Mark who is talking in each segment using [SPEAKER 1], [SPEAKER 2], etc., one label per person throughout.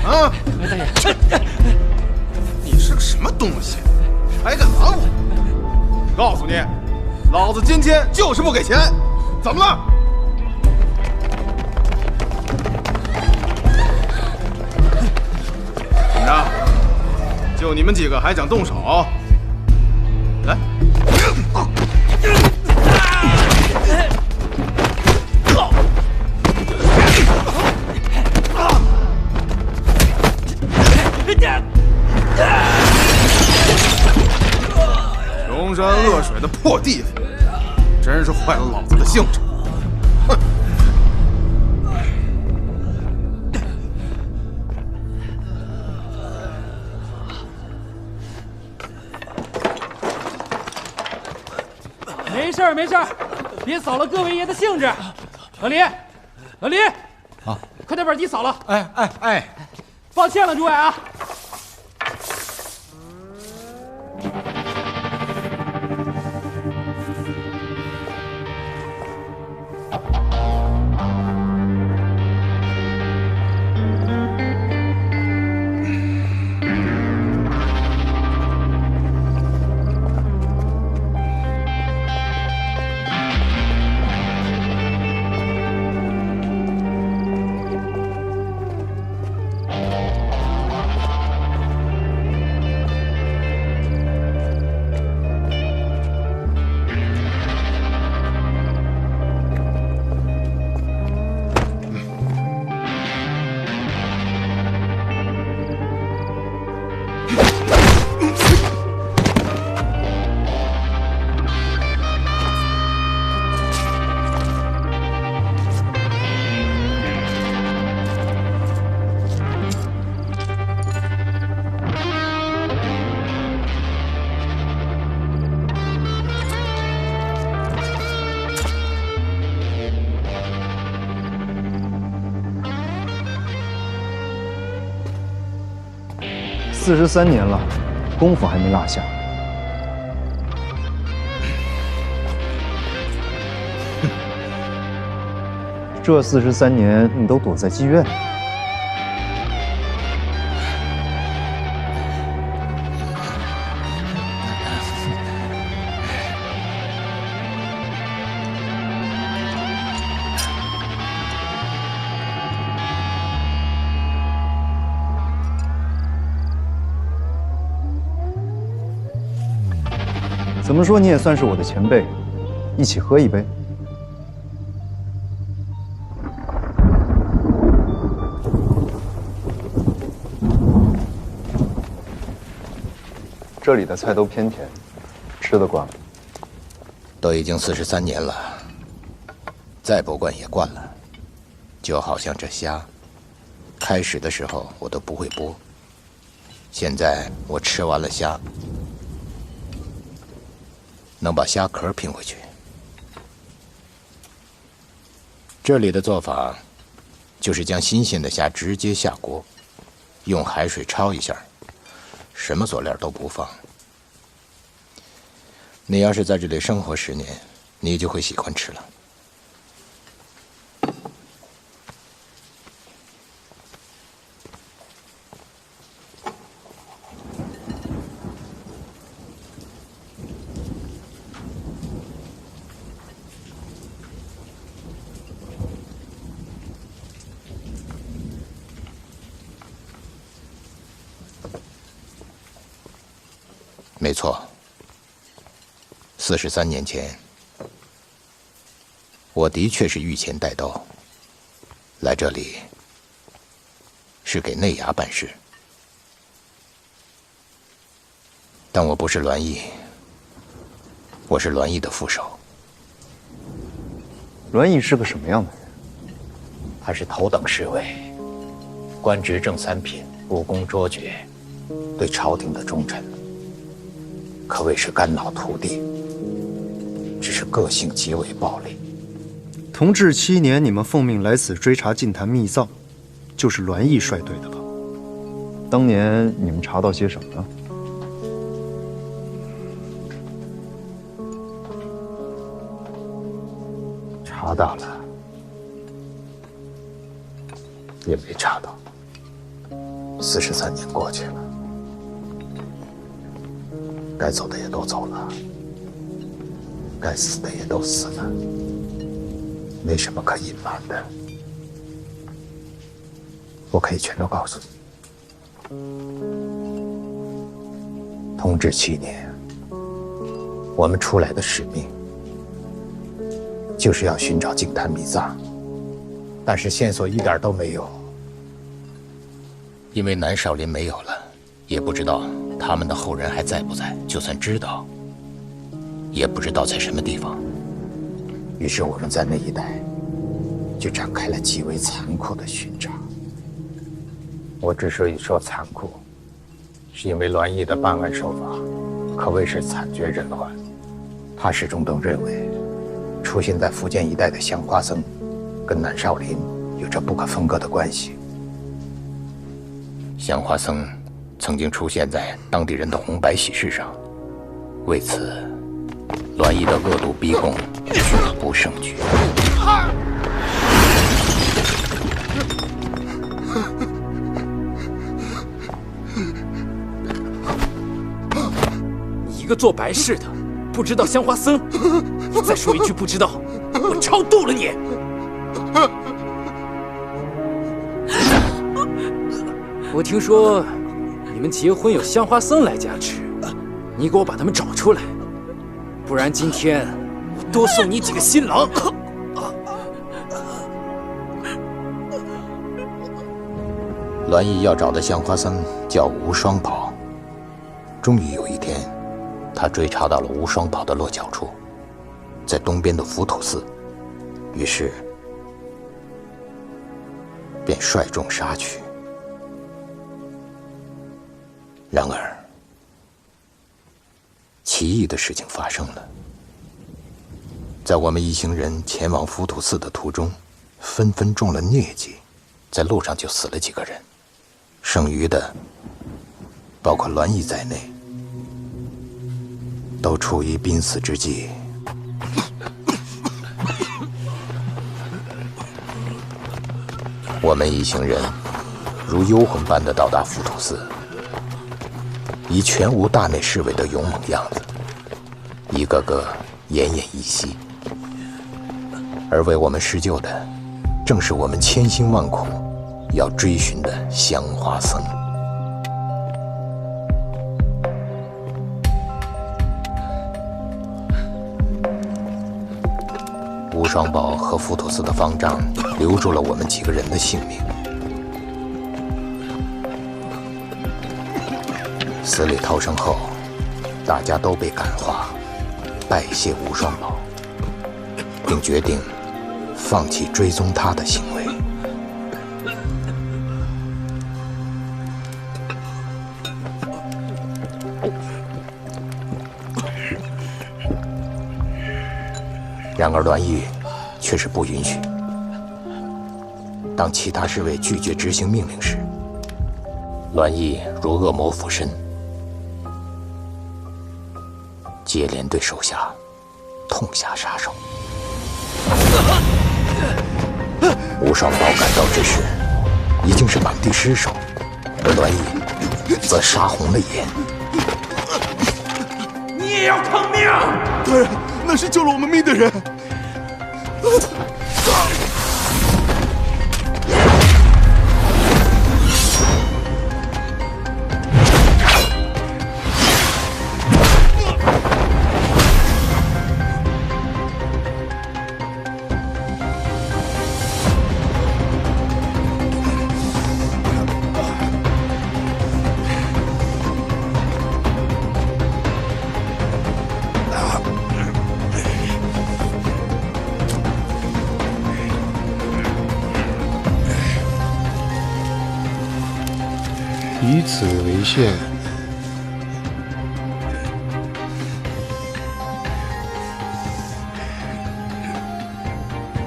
[SPEAKER 1] 啊！
[SPEAKER 2] 大爷，
[SPEAKER 1] 你是个什么东西，还敢拦我？告诉你，老子今天就是不给钱，怎么了？怎么着？就你们几个还想动手？来！穷山恶水的破地方，真是坏了老子的兴致。哼！
[SPEAKER 2] 没事儿，没事儿，别扫了各位爷的兴致。老李，老李，
[SPEAKER 3] 啊，
[SPEAKER 2] 快点把地扫了。
[SPEAKER 3] 哎，
[SPEAKER 2] 抱歉了，诸位啊。
[SPEAKER 4] 43年了，功夫还没落下。这43年你都躲在妓院里。怎么说你也算是我的前辈，一起喝一杯。这里的菜都偏甜，吃得惯吗？
[SPEAKER 5] 都已经43年了，再不惯也惯了。就好像这虾，开始的时候我都不会剥，现在我吃完了虾，能把虾壳拼回去。这里的做法，就是将新鲜的虾直接下锅，用海水焯一下，什么佐料都不放。你要是在这里生活10年，你就会喜欢吃了。没错，43年前，我的确是御前带刀，来这里是给内衙办事，但我不是栾毅，我是栾毅的副手。
[SPEAKER 4] 栾毅是个什么样的人？
[SPEAKER 5] 他是头等侍卫，官职正3品，武功卓绝，对朝廷的忠臣。可谓是肝脑涂地，只是个性极为暴戾。
[SPEAKER 4] 同治7年，你们奉命来此追查禁坛密造，就是栾毅率队的吧？当年你们查到些什么呢？
[SPEAKER 5] 查到了，也没查到。43年过去了，该走的也都走了，该死的也都死了，没什么可隐瞒的。我可以全都告诉你。同治7年，我们出来的使命就是要寻找净坛秘藏，但是线索一点都没有。因为南少林没有了，也不知道他们的后人还在不在，就算知道，也不知道在什么地方。于是我们在那一带就展开了极为残酷的寻找。我之所以说残酷，是因为栾毅的办案手法可谓是惨绝人寰。他始终都认为，出现在福建一带的香花僧跟南少林有着不可分割的关系。香花僧曾经出现在当地人的红白喜事上，为此，栾毅的恶毒逼供举不胜举。
[SPEAKER 2] 你一个做白事的，不知道香花僧，你再说一句不知道，我超度了你！我听说你们结婚有香花僧来加持，你给我把他们找出来，不然今天我多送你几个新郎。
[SPEAKER 5] 栾毅要找的香花僧叫无双宝。终于有一天，他追查到了无双宝的落脚处，在东边的浮屠寺，于是便率众杀去。然而，奇异的事情发生了。在我们一行人前往浮屠寺的途中，纷纷中了疟疾，在路上就死了几个人，剩余的，包括栾毅在内，都处于濒死之际。我们一行人如幽魂般的到达浮屠寺，已全无大内侍卫的勇猛样子，一个个奄奄一息。而为我们施救的，正是我们千辛万苦要追寻的香花僧。无双宝和浮屠寺的方丈留住了我们几个人的性命。死里逃生后，大家都被感化，拜谢无双宝，并决定放弃追踪他的行为。然而栾毅却是不允许。当其他侍卫拒绝执行命令时，栾毅如恶魔附身，接连对手下痛下杀手。无双宝赶到之时，已经是满地尸首，而栾毅则杀红了眼。
[SPEAKER 2] 你也要偿命！
[SPEAKER 1] 大人，那是救了我们命的人。
[SPEAKER 3] 以此为限，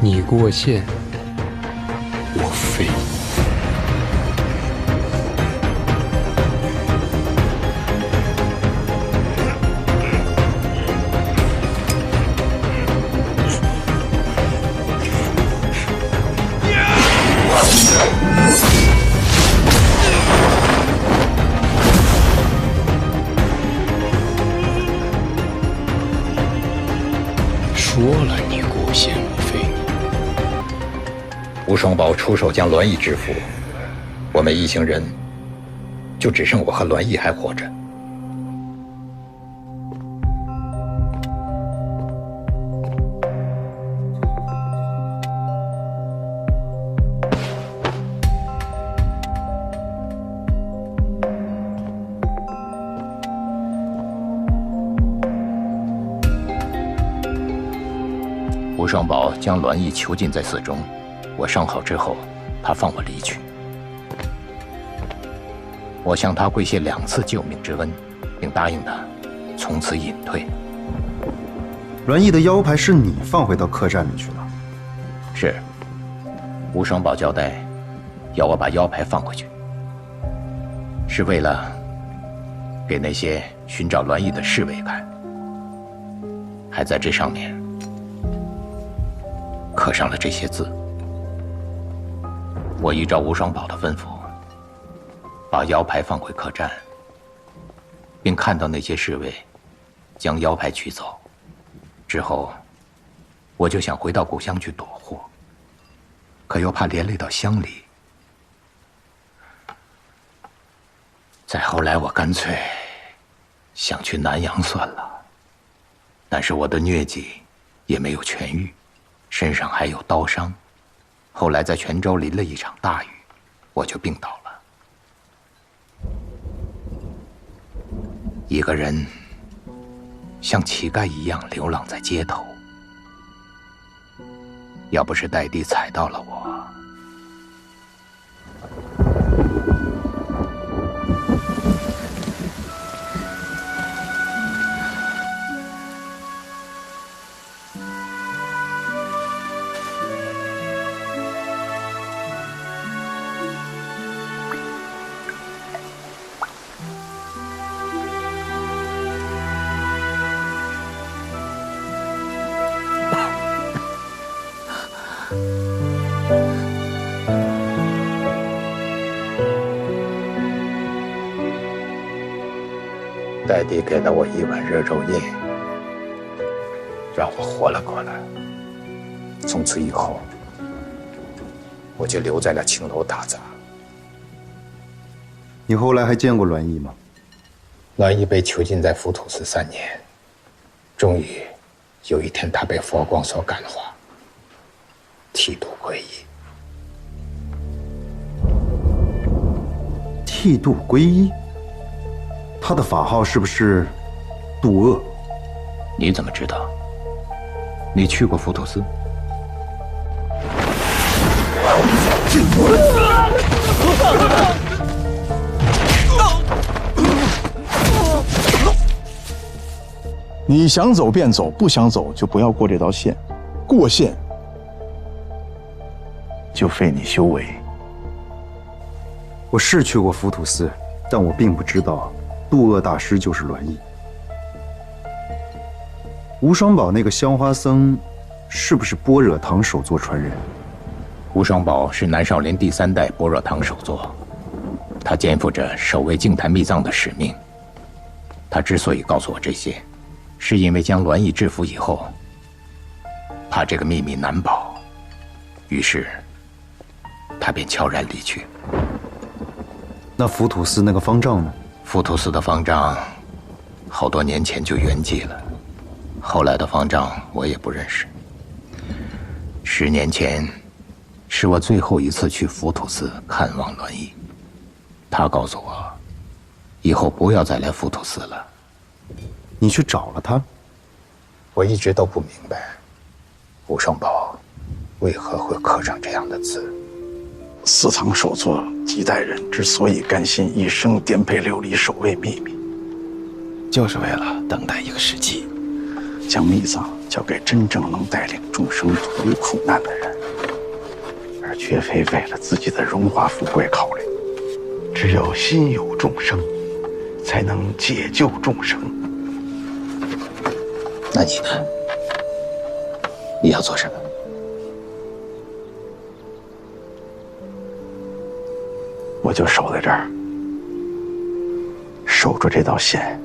[SPEAKER 3] 你过线，我飞。
[SPEAKER 5] 双宝出手将栾毅制服，我们一行人就只剩我和栾毅还活着。吴双宝将栾毅囚禁在寺中，我伤好之后，他放我离去。我向他跪谢2次救命之恩，并答应他从此隐退。
[SPEAKER 4] 栾毅的腰牌是你放回到客栈里去的？
[SPEAKER 5] 是，吴双宝交代，要我把腰牌放回去，是为了给那些寻找栾毅的侍卫看，还在这上面刻上了这些字。我依照吴双宝的吩咐，把腰牌放回客栈，并看到那些侍卫将腰牌取走。之后，我就想回到故乡去躲祸，可又怕连累到乡里。再后来，我干脆想去南阳算了，但是我的疟疾也没有痊愈，身上还有刀伤。后来在泉州淋了一场大雨，我就病倒了。一个人像乞丐一样流浪在街头，要不是戴帝踩到了我，戴帝给了我1碗热粥叶，让我活了过来。从此以后，我就留在了青楼打杂。
[SPEAKER 4] 你后来还见过栾毅吗？
[SPEAKER 5] 栾毅被囚禁在浮屠寺3年，终于有一天他被佛光所感化，剃度皈依。
[SPEAKER 4] 剃度皈依？他的法号是不是渡恶？
[SPEAKER 5] 你怎么知道？你去过浮屠寺？
[SPEAKER 6] 你想走便走，不想走就不要过这道线，过线就废你修为。
[SPEAKER 4] 我是去过浮屠寺，但我并不知道渡恶大师就是栾毅。吴双宝那个香花僧，是不是般若堂首座传人？
[SPEAKER 5] 吴双宝是南少林第3代般若堂首座，他肩负着守卫净坛密藏的使命。他之所以告诉我这些，是因为将栾毅制服以后，怕这个秘密难保，于是他便悄然离去。
[SPEAKER 4] 那浮屠寺那个方丈呢？
[SPEAKER 5] 浮屠寺的方丈，好多年前就圆寂了，后来的方丈我也不认识。10年前，是我最后一次去浮屠寺看望栾毅，他告诉我，以后不要再来浮屠寺了。
[SPEAKER 4] 你去找了他？
[SPEAKER 5] 我一直都不明白，吴双宝为何会刻上这样的字。
[SPEAKER 6] 寺堂首座几代人之所以甘心一生颠沛流离守卫秘密，就是为了等待一个时机，将密藏交给真正能带领众生脱离苦难的人，而绝非为了自己的荣华富贵考虑。只有心有众生，才能解救众生。
[SPEAKER 5] 那你呢？你要做什么？
[SPEAKER 6] 我就守在这儿，守住这道线。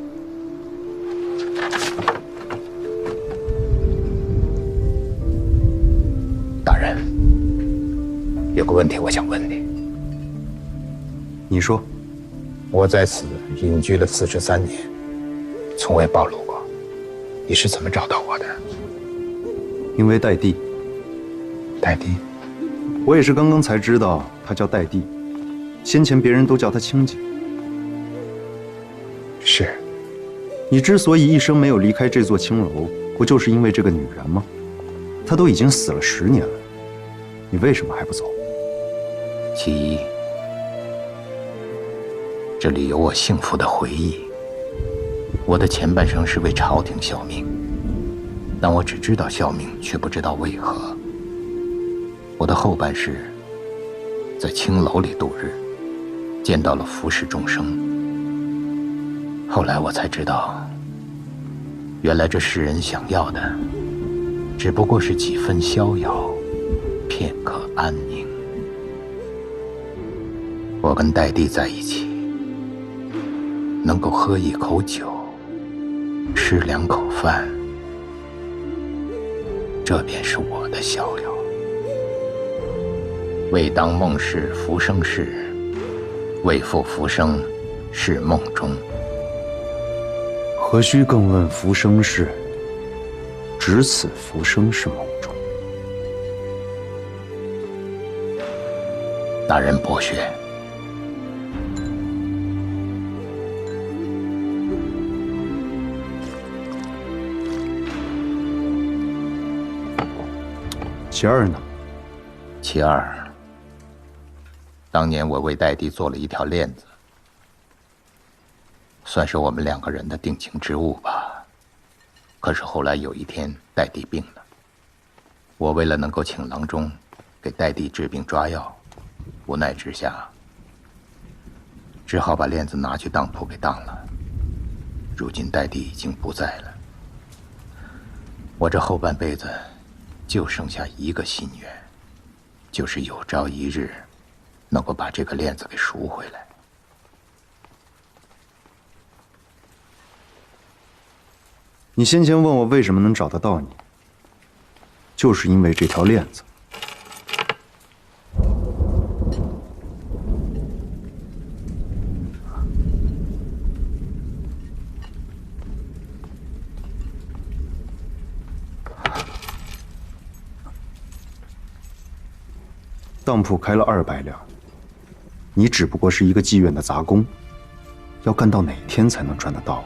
[SPEAKER 5] 大人，个问题，我想问你。
[SPEAKER 4] 你说，
[SPEAKER 5] 我在此隐居了43年，从未暴露过，你是怎么找到我的？
[SPEAKER 4] 因为戴帝。
[SPEAKER 5] 戴帝？
[SPEAKER 4] 我也是刚刚才知道他叫戴帝，先前别人都叫他清姐。
[SPEAKER 5] 是。
[SPEAKER 4] 你之所以一生没有离开这座青楼，不就是因为这个女人吗？她都已经死了10年了，你为什么还不走？
[SPEAKER 5] 其一，这里有我幸福的回忆。我的前半生是为朝廷效命，但我只知道效命，却不知道为何。我的后半世在青楼里度日，见到了浮世众生。后来我才知道，原来这世人想要的只不过是几分逍遥，片刻安宁。我跟戴帝在一起，能够喝一口酒，吃2口饭，这便是我的逍遥。未当梦是浮生事，未负浮生是梦中。
[SPEAKER 4] 何须更问浮生事？只此浮生是梦中。
[SPEAKER 5] 大人博学。
[SPEAKER 4] 其二呢？
[SPEAKER 5] 其二，当年我为戴帝做了一条链子，算是我们2个人的定情之物吧。可是后来有一天，戴帝病了，我为了能够请郎中给戴帝治病抓药，无奈之下，只好把链子拿去当铺给当了。如今戴帝已经不在了，我这后半辈子就剩下一个心愿，就是有朝一日能够把这个链子给赎回来。
[SPEAKER 4] 你先前问我为什么能找得到你，就是因为这条链子。当铺开了200两，你只不过是一个妓院的杂工，要干到哪天才能赚得到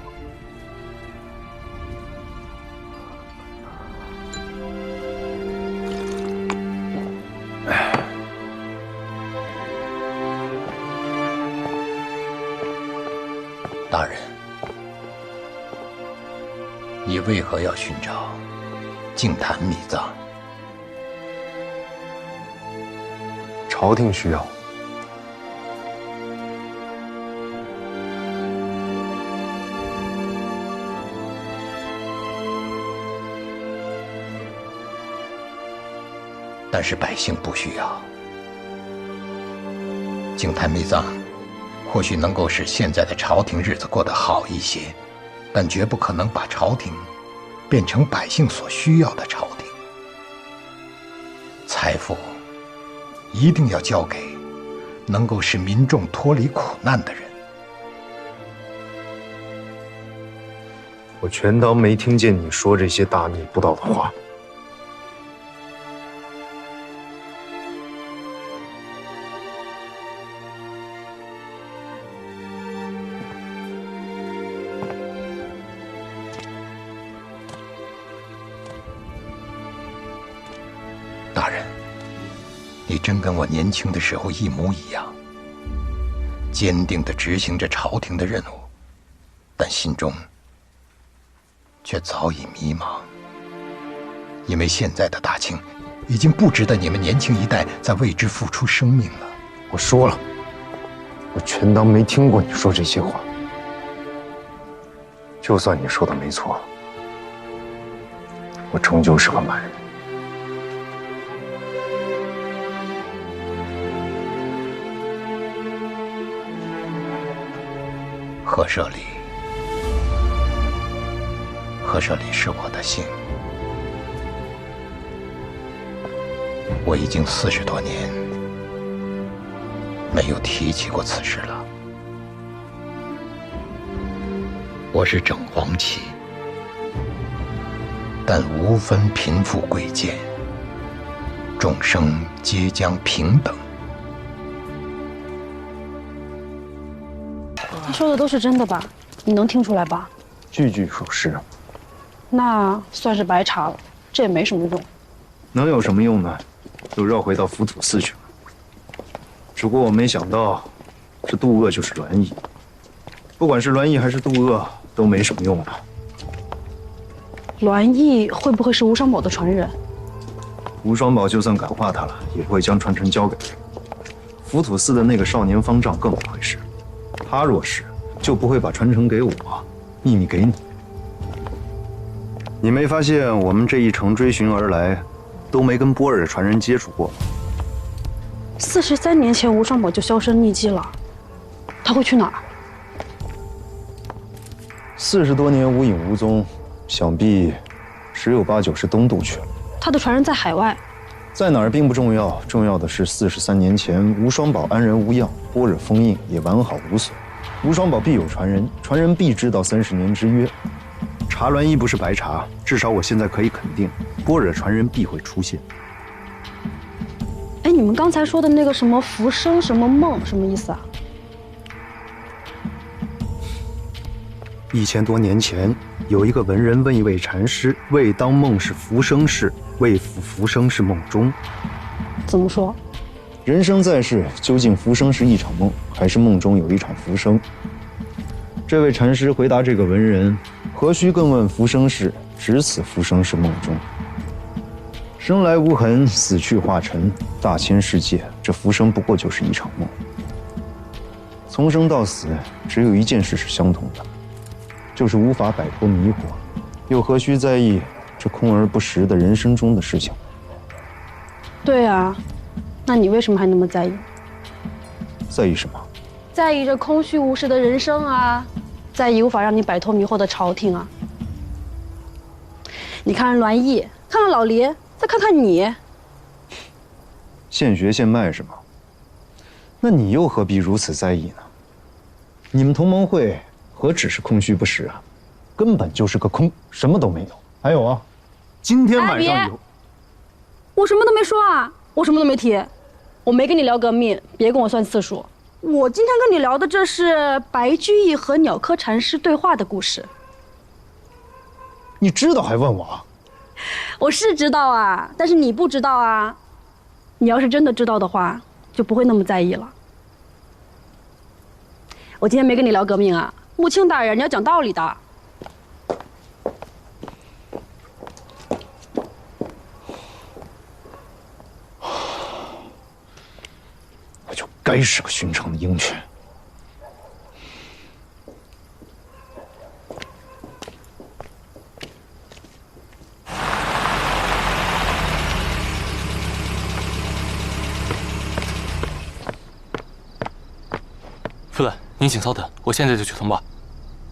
[SPEAKER 4] 啊？
[SPEAKER 5] 大人，你为何要寻找净坛秘藏？
[SPEAKER 3] 朝廷需要。
[SPEAKER 5] 但是百姓不需要。净坛秘藏或许能够使现在的朝廷日子过得好一些，但绝不可能把朝廷变成百姓所需要的朝廷。财富一定要交给能够使民众脱离苦难的人。
[SPEAKER 3] 我全当没听见你说这些大逆不道的话。
[SPEAKER 5] 大人，你真跟我年轻的时候一模一样，坚定地执行着朝廷的任务，但心中却早已迷茫，因为现在的大清已经不值得你们年轻一代在为之付出生命了。
[SPEAKER 3] 我说了，我全当没听过你说这些话。就算你说的没错，我终究是个满人。
[SPEAKER 5] 何舍里，何舍里是我的姓。我已经40多年没有提起过此事了。我是整黄旗，但无分贫富贵贱，众生皆将平等。
[SPEAKER 7] 他说的都是真的吧？你能听出来吧？
[SPEAKER 4] 句句属实。
[SPEAKER 7] 那算是白查了，这也没什么用。
[SPEAKER 4] 能有什么用呢？又绕回到浮屠寺去了。只不过我没想到，这渡恶就是栾毅。不管是栾毅还是渡恶，都没什么用了。
[SPEAKER 7] 栾毅会不会是无双宝的传人？
[SPEAKER 4] 无双宝就算感化他了，也不会将传承交给他。浮屠寺的那个少年方丈更不会是，他若是，就不会把传承给我，秘密给你。你没发现我们这一程追寻而来，都没跟波尔的传人接触过吗
[SPEAKER 7] ？43年前无双宝就销声匿迹了，他会去哪儿
[SPEAKER 4] ？40多年无影无踪，想必十有八九是东渡去了。
[SPEAKER 7] 他的传人在海外，
[SPEAKER 4] 在哪儿并不重要，重要的是43年前无双宝安然无恙，般若封印也完好无损。无双宝必有传人，传人必知道30年之约。查栾毅不是白查，至少我现在可以肯定，般若传人必会出现。
[SPEAKER 7] 哎，你们刚才说的那个什么浮生什么梦，什么意思啊
[SPEAKER 4] ？1000多年前，有一个文人问一位禅师：“未当梦是浮生事，未复浮生是梦中。”
[SPEAKER 7] 怎么说？
[SPEAKER 4] 人生在世，究竟浮生是一场梦，还是梦中有一场浮生？这位禅师回答这个文人：“何须更问浮生事？只此浮生是梦中。生来无痕，死去化尘，大千世界，这浮生不过就是一场梦。从生到死，只有一件事是相同的，就是无法摆脱迷惑，又何须在意这空而不实的人生中的事情？”
[SPEAKER 7] 对啊，那你为什么还那么在意？
[SPEAKER 4] 在意什么？
[SPEAKER 7] 在意这空虚无实的人生啊，在意无法让你摆脱迷惑的朝廷啊。你看栾毅，看看老黎，再看看你，
[SPEAKER 4] 现学现卖是吗？那你又何必如此在意呢？你们同盟会何止是空虚不实啊，根本就是个空，什么都没有。还有啊，今天晚上有，
[SPEAKER 7] 我什么都没说啊，我什么都没提，我没跟你聊革命，别跟我算次数。我今天跟你聊的这是白居易和鸟窠禅师对话的故事。
[SPEAKER 4] 你知道还问我啊？
[SPEAKER 7] 我是知道啊，但是你不知道啊。你要是真的知道的话，就不会那么在意了。我今天没跟你聊革命啊，穆青大人，你要讲道理的。
[SPEAKER 4] 我就该是个寻常的鹰犬。
[SPEAKER 8] 夫人，您请稍等，我现在就去通报。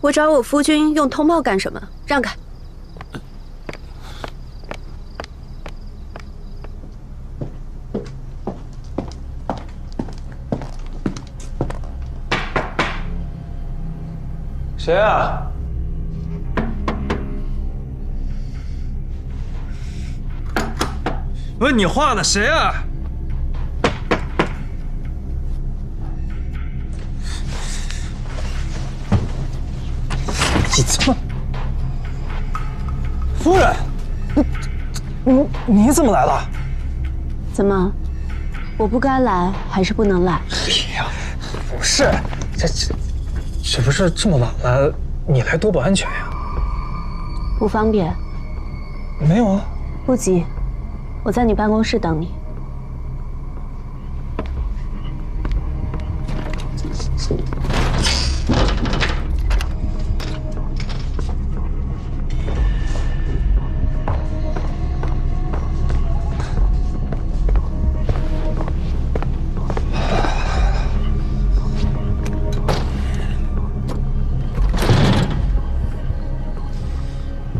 [SPEAKER 9] 我找我夫君用通报干什么？让开！
[SPEAKER 8] 谁啊？
[SPEAKER 10] 问你话呢，谁啊？你怎么，夫人，你怎么来了？
[SPEAKER 9] 怎么，我不该来还是不能来？
[SPEAKER 10] 哎呀，不是，这不是这么晚了，你来多不安全呀？
[SPEAKER 9] 不方便。
[SPEAKER 10] 没有啊。
[SPEAKER 9] 不急，我在你办公室等你。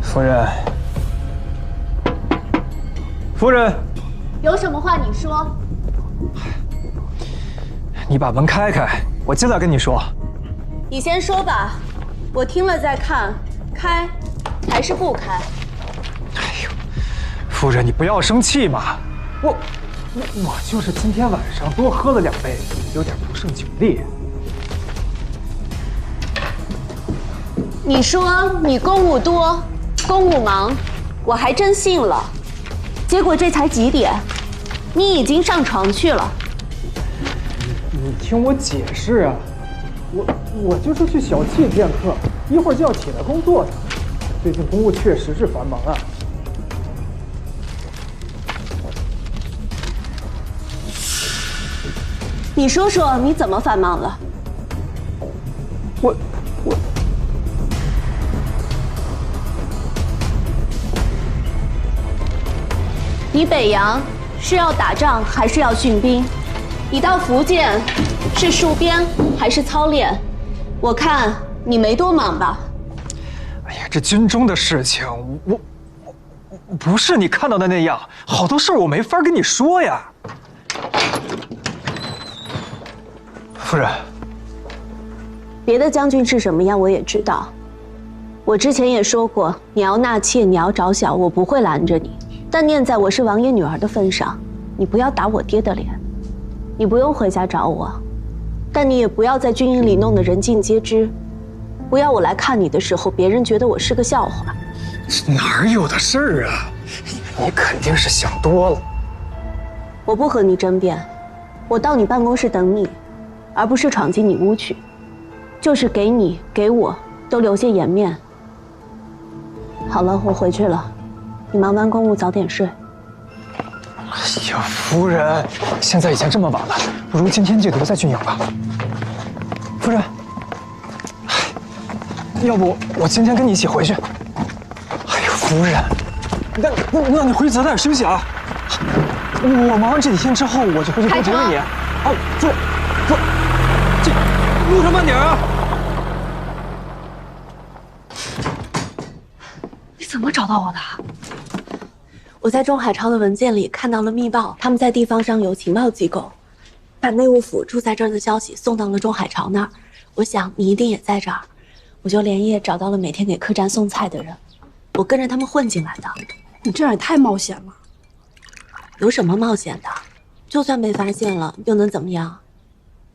[SPEAKER 10] 夫人，夫人，
[SPEAKER 9] 有什么话你说。
[SPEAKER 10] 你把门开开，我进来跟你说。
[SPEAKER 9] 你先说吧，我听了再看，开还是不开？
[SPEAKER 10] 哎呦，夫人，你不要生气嘛。我就是今天晚上多喝了2杯，有点不胜酒力。
[SPEAKER 9] 你说你公务多，公务忙，我还真信了。结果这才几点，你已经上床去了。
[SPEAKER 10] 你听我解释啊，我就是去小憩片刻，一会儿就要起来工作的。最近公务确实是繁忙啊。
[SPEAKER 9] 你说说你怎么繁忙了？你北洋是要打仗还是要训兵？你到福建是戍边还是操练？我看你没多忙吧。
[SPEAKER 10] 哎呀，这军中的事情，我不是你看到的那样，好多事我没法跟你说呀。夫人，
[SPEAKER 9] 别的将军是什么样我也知道，我之前也说过，你要纳妾，你要着小，我不会拦着你。但念在我是王爷女儿的份上，你不要打我爹的脸。你不用回家找我，但你也不要在军营里弄得人尽皆知。不要我来看你的时候，别人觉得我是个笑话。
[SPEAKER 10] 哪有的事儿啊？你肯定是想多了。
[SPEAKER 9] 我不和你争辩，我到你办公室等你，而不是闯进你屋去，就是给你给我都留下颜面。好了，我回去了，你忙完公务早点睡。
[SPEAKER 10] 哎呀，夫人，现在已经这么晚了，不如今天就留在军营吧。夫人，要不我今天跟你一起回去？哎呦，夫人，那你回去早点休息啊。我忙完这几天之后，我就回去多陪陪你。啊，坐，这路上慢点啊！
[SPEAKER 7] 你怎么找到我的？
[SPEAKER 9] 我在钟海潮的文件里看到了密报，他们在地方上有情报机构，把内务府住在这儿的消息送到了钟海潮那儿。我想你一定也在这儿，我就连夜找到了每天给客栈送菜的人，我跟着他们混进来的。
[SPEAKER 7] 你这样也太冒险了。
[SPEAKER 9] 有什么冒险的？就算被发现了，又能怎么样？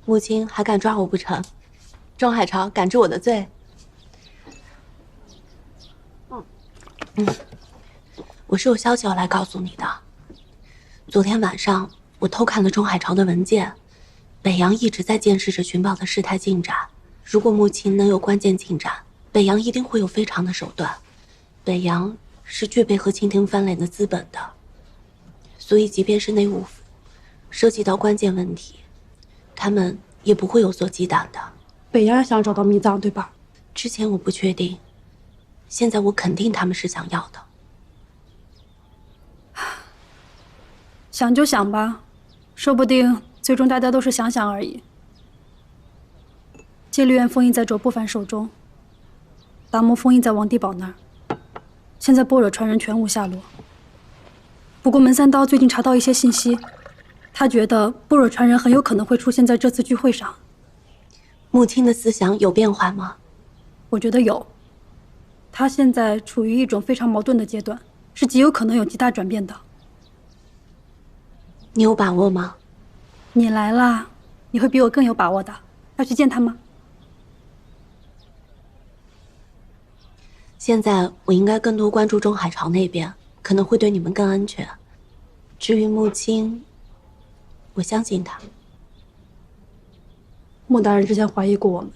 [SPEAKER 9] 母亲还敢抓我不成？钟海潮敢治我的罪？我是有消息要来告诉你的。昨天晚上我偷看了钟海潮的文件，北洋一直在监视着寻宝的事态进展。如果母亲能有关键进展，北洋一定会有非常的手段。北洋是具备和清廷翻脸的资本的，所以即便是内务府涉及到关键问题，他们也不会有所忌惮的。
[SPEAKER 7] 北洋想找到密藏，对吧？
[SPEAKER 9] 之前我不确定，现在我肯定他们是想要的。
[SPEAKER 7] 想就想吧，说不定最终大家都是想想而已。戒律院封印在卓不凡手中，达摩封印在王地宝那儿，现在般若传人全无下落。不过门三刀最近查到一些信息，他觉得般若传人很有可能会出现在这次聚会上。
[SPEAKER 9] 母亲的思想有变化吗？
[SPEAKER 7] 我觉得有。他现在处于一种非常矛盾的阶段，是极有可能有极大转变的。
[SPEAKER 9] 你有把握吗？
[SPEAKER 7] 你来啦，你会比我更有把握的。要去见他吗？
[SPEAKER 9] 现在我应该更多关注钟海潮那边，可能会对你们更安全。至于穆青，我相信他。
[SPEAKER 7] 莫大人之前怀疑过我们。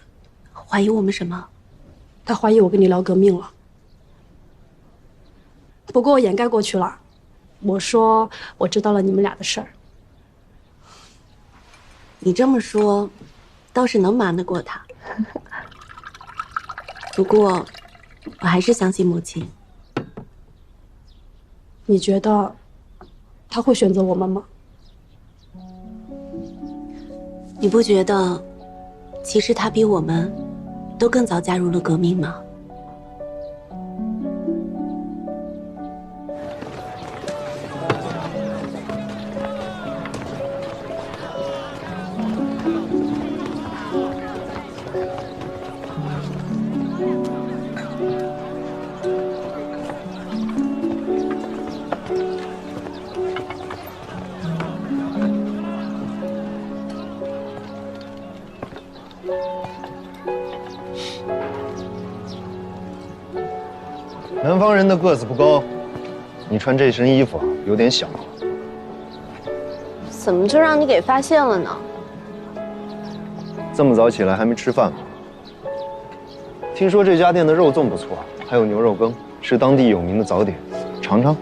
[SPEAKER 9] 怀疑我们什么？
[SPEAKER 7] 他怀疑我跟你聊革命了。不过我掩盖过去了。我说我知道了你们俩的事儿。
[SPEAKER 9] 你这么说，倒是能瞒得过他。不过，我还是相信母亲。
[SPEAKER 7] 你觉得他会选择我们吗？
[SPEAKER 9] 你不觉得，其实他比我们都更早加入了革命吗？
[SPEAKER 4] 南方人的个子不高，你穿这身衣服有点小。
[SPEAKER 9] 怎么就让你给发现了呢？
[SPEAKER 4] 这么早起来还没吃饭吗？听说这家店的肉粽不错，还有牛肉羹，是当地有名的早点，尝尝。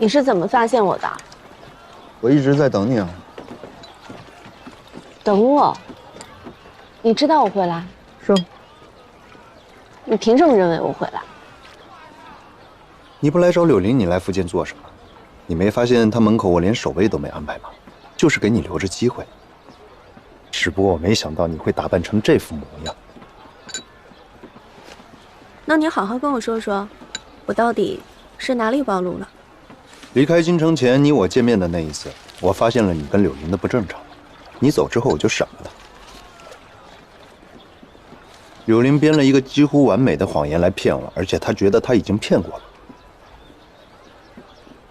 [SPEAKER 9] 你是怎么发现我的？
[SPEAKER 4] 我一直在等你啊。
[SPEAKER 9] 等我？你知道我会来？
[SPEAKER 4] 是。
[SPEAKER 9] 你凭什么认为我会来？
[SPEAKER 4] 你不来找柳林，你来福建做什么？你没发现他门口我连守卫都没安排吗？就是给你留着机会。只不过我没想到你会打扮成这副模样。
[SPEAKER 9] 那你好好跟我说说，我到底是哪里暴露了？
[SPEAKER 4] 离开京城前，你我见面的那一次，我发现了你跟柳林的不正常。你走之后，我就闪了他。柳林编了一个几乎完美的谎言来骗我，而且他觉得他已经骗过了。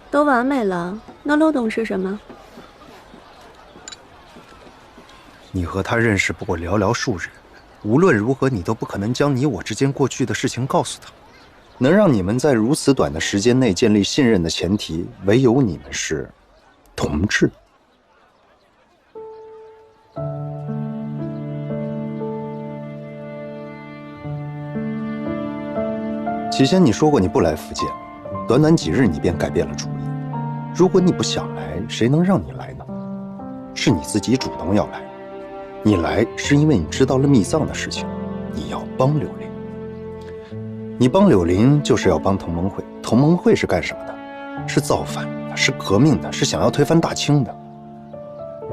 [SPEAKER 9] 都完美了，那漏洞是什么？
[SPEAKER 4] 你和他认识不过寥寥数日，无论如何，你都不可能将你我之间过去的事情告诉他。能让你们在如此短的时间内建立信任的前提，唯有你们是同志。起先你说过你不来福建，短短几日你便改变了主意。如果你不想来，谁能让你来呢？是你自己主动要来。你来是因为你知道了密藏的事情，你要帮柳林。你帮柳林就是要帮同盟会，同盟会是干什么的？是造反的，是革命的，是想要推翻大清的。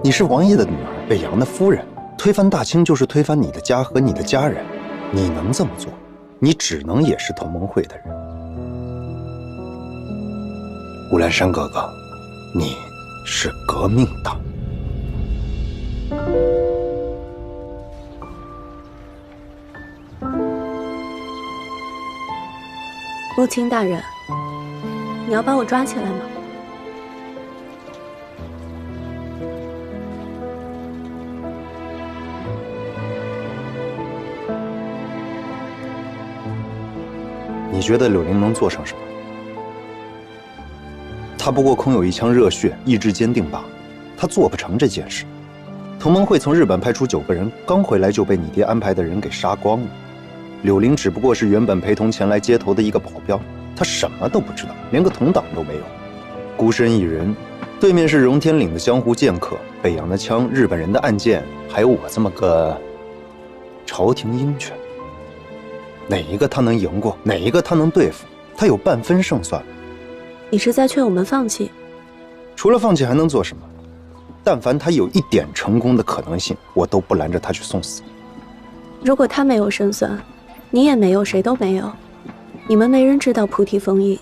[SPEAKER 4] 你是王爷的女儿，北洋的夫人，推翻大清就是推翻你的家和你的家人。你能这么做，你只能也是同盟会的人。乌兰山哥哥，你是革命党。
[SPEAKER 9] 穆青大人，你要把我抓起来吗？
[SPEAKER 4] 你觉得柳林能做成什么？他不过空有一腔热血，意志坚定罢了，他做不成这件事。同盟会从日本派出9个人，刚回来就被你爹安排的人给杀光了。柳林只不过是原本陪同前来接头的一个保镖，他什么都不知道，连个同党都没有，孤身一人。对面是荣天岭的江湖剑客，北洋的枪，日本人的暗箭，还有我这么个朝廷鹰犬。哪一个他能赢过？哪一个他能对付？他有半分胜算。
[SPEAKER 9] 你是在劝我们放弃？
[SPEAKER 4] 除了放弃还能做什么？但凡他有一点成功的可能性，我都不拦着他去送死。
[SPEAKER 9] 如果他没有胜算，你也没有，谁都没有。你们没人知道菩提封印。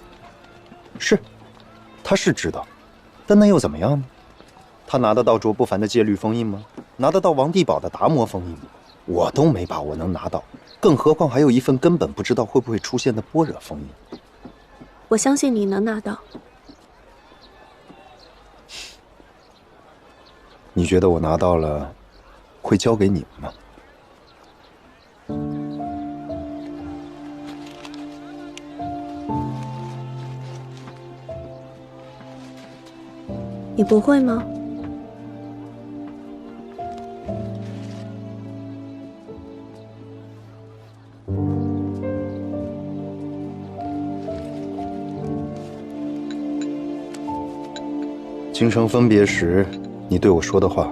[SPEAKER 4] 是，他是知道，但那又怎么样呢？他拿得到卓不凡的戒律封印吗？拿得到王地宝的达摩封印吗？我都没把握能拿到，更何况还有一份根本不知道会不会出现的般若封印。
[SPEAKER 9] 我相信你能拿到。
[SPEAKER 4] 你觉得我拿到了，会交给你们吗？
[SPEAKER 9] 你不会吗？
[SPEAKER 4] 京城分别时，你对我说的话，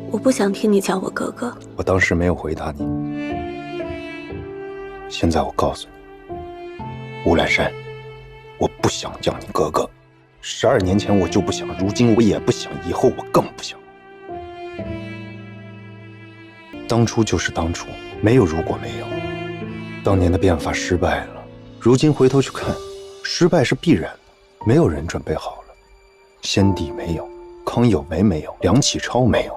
[SPEAKER 9] 我不想听你叫我哥哥。
[SPEAKER 4] 我当时没有回答你。现在我告诉你，乌兰山，我不想叫你哥哥。12年前我就不想，如今我也不想，以后我更不想。当初就是当初，没有如果没有。当年的变法失败了，如今回头去看，失败是必然的，没有人准备好了。先帝没有，康有为没有，梁启超没有，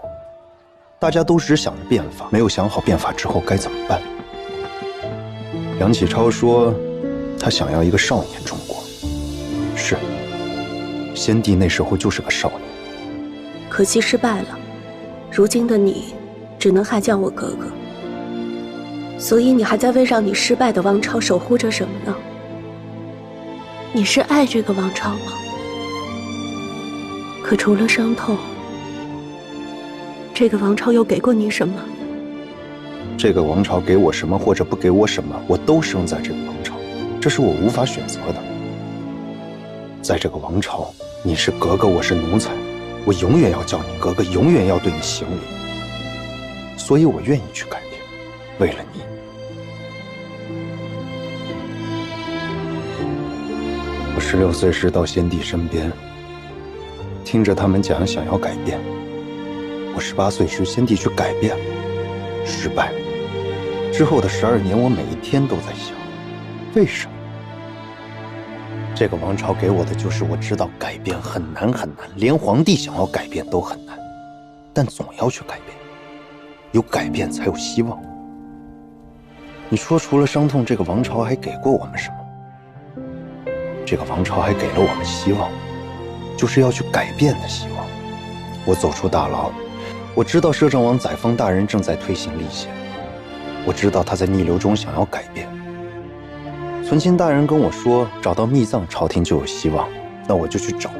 [SPEAKER 4] 大家都只想着变法，没有想好变法之后该怎么办。梁启超说，他想要一个少年中国。是，先帝那时候就是个少年，
[SPEAKER 9] 可惜失败了。如今的你，只能还叫我哥哥。所以你还在为让你失败的王朝守护着什么呢？你是爱这个王朝吗？可除了伤痛，这个王朝又给过你什么？
[SPEAKER 4] 这个王朝给我什么或者不给我什么，我都生在这个王朝，这是我无法选择的。在这个王朝，你是格格，我是奴才，我永远要叫你格格，永远要对你行礼。所以我愿意去改变，为了你。我16岁时到先帝身边，听着他们讲想要改变。我18岁时，先帝去改变了，失败了。之后的12年，我每一天都在想，为什么？这个王朝给我的就是我知道改变很难很难，连皇帝想要改变都很难，但总要去改变，有改变才有希望。你说除了伤痛，这个王朝还给过我们什么？这个王朝还给了我们希望，就是要去改变的希望。我走出大牢，我知道摄政王载沣大人正在推行立宪，我知道他在逆流中想要改变。存亲大人跟我说，找到秘藏，朝廷就有希望，那我就去找，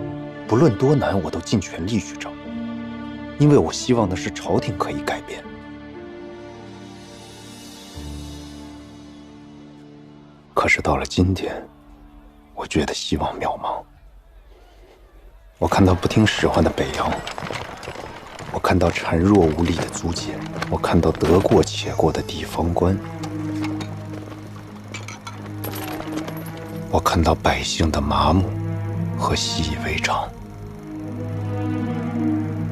[SPEAKER 4] 不论多难，我都尽全力去找，因为我希望的是朝廷可以改变。可是到了今天，我觉得希望渺茫。我看到不听使唤的北洋，我看到孱弱无力的租界，我看到得过且过的地方官，我看到百姓的麻木和习以为常。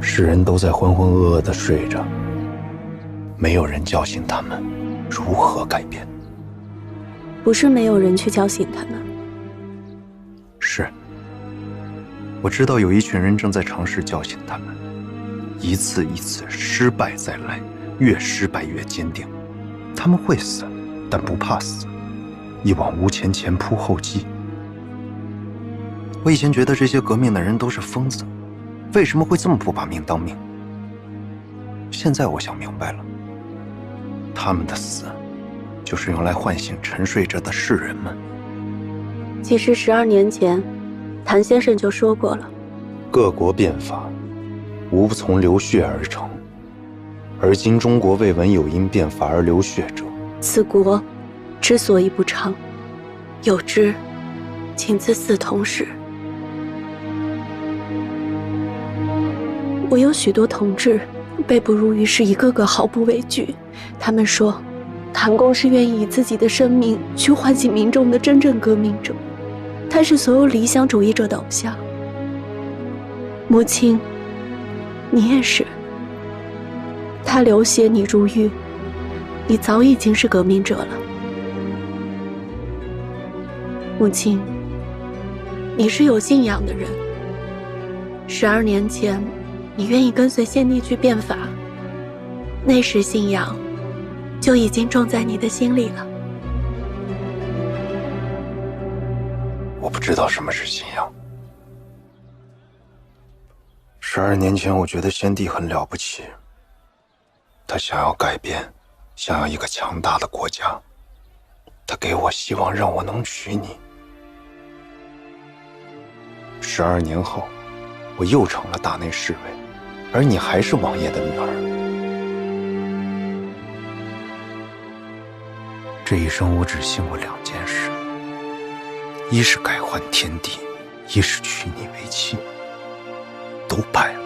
[SPEAKER 4] 世人都在浑浑噩噩地睡着，没有人叫醒他们如何改变。
[SPEAKER 9] 不是没有人去叫醒他们。
[SPEAKER 4] 是，我知道有一群人正在尝试叫醒他们，一次一次失败再来，越失败越坚定。他们会死，但不怕死，一往无前，前仆后继。我以前觉得这些革命的人都是疯子，为什么会这么不把命当命？现在我想明白了，他们的死就是用来唤醒沉睡着的世人们。
[SPEAKER 9] 其实12年前，谭先生就说过了，
[SPEAKER 4] 各国变法，无不从流血而成，而今中国未闻有因变法而流血者。
[SPEAKER 9] 此国之所以不昌，有之，请自嗣同始。我有许多同志被捕入狱时，一个个毫不畏惧。他们说，谭公是愿意以自己的生命去唤醒民众的真正革命者，他是所有理想主义者的偶像。母亲，你也是。他流血，你入狱，你早已经是革命者了。母亲，你是有信仰的人。12年前，你愿意跟随先帝去变法，那时信仰就已经种在你的心里了。
[SPEAKER 4] 我不知道什么是信仰。12年前，我觉得先帝很了不起，他想要改变，想要一个强大的国家，他给我希望，让我能娶你。12年后，我又成了大内侍卫，而你还是王爷的女儿。这一生我只信过2件事，一是改换天地，一是娶你为妻，都败了。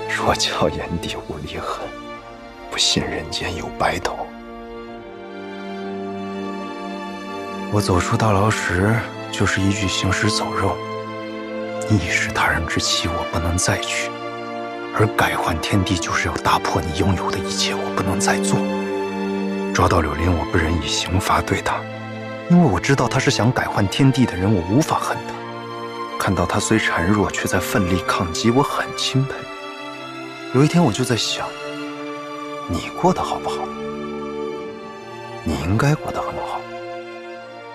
[SPEAKER 4] 若教炎帝无离恨，不信人间有白头。我走出大牢时，就是一具行尸走肉。你已是他人之妻，我不能再娶；而改换天地，就是要打破你拥有的一切，我不能再做。抓到柳林，我不忍以刑罚对他；
[SPEAKER 3] 因为我知道他是想改换天地的人，我无法恨他。看到他虽孱弱，却在奋力抗击，我很钦佩。有一天我就在想，你过得好不好？你应该过得很好。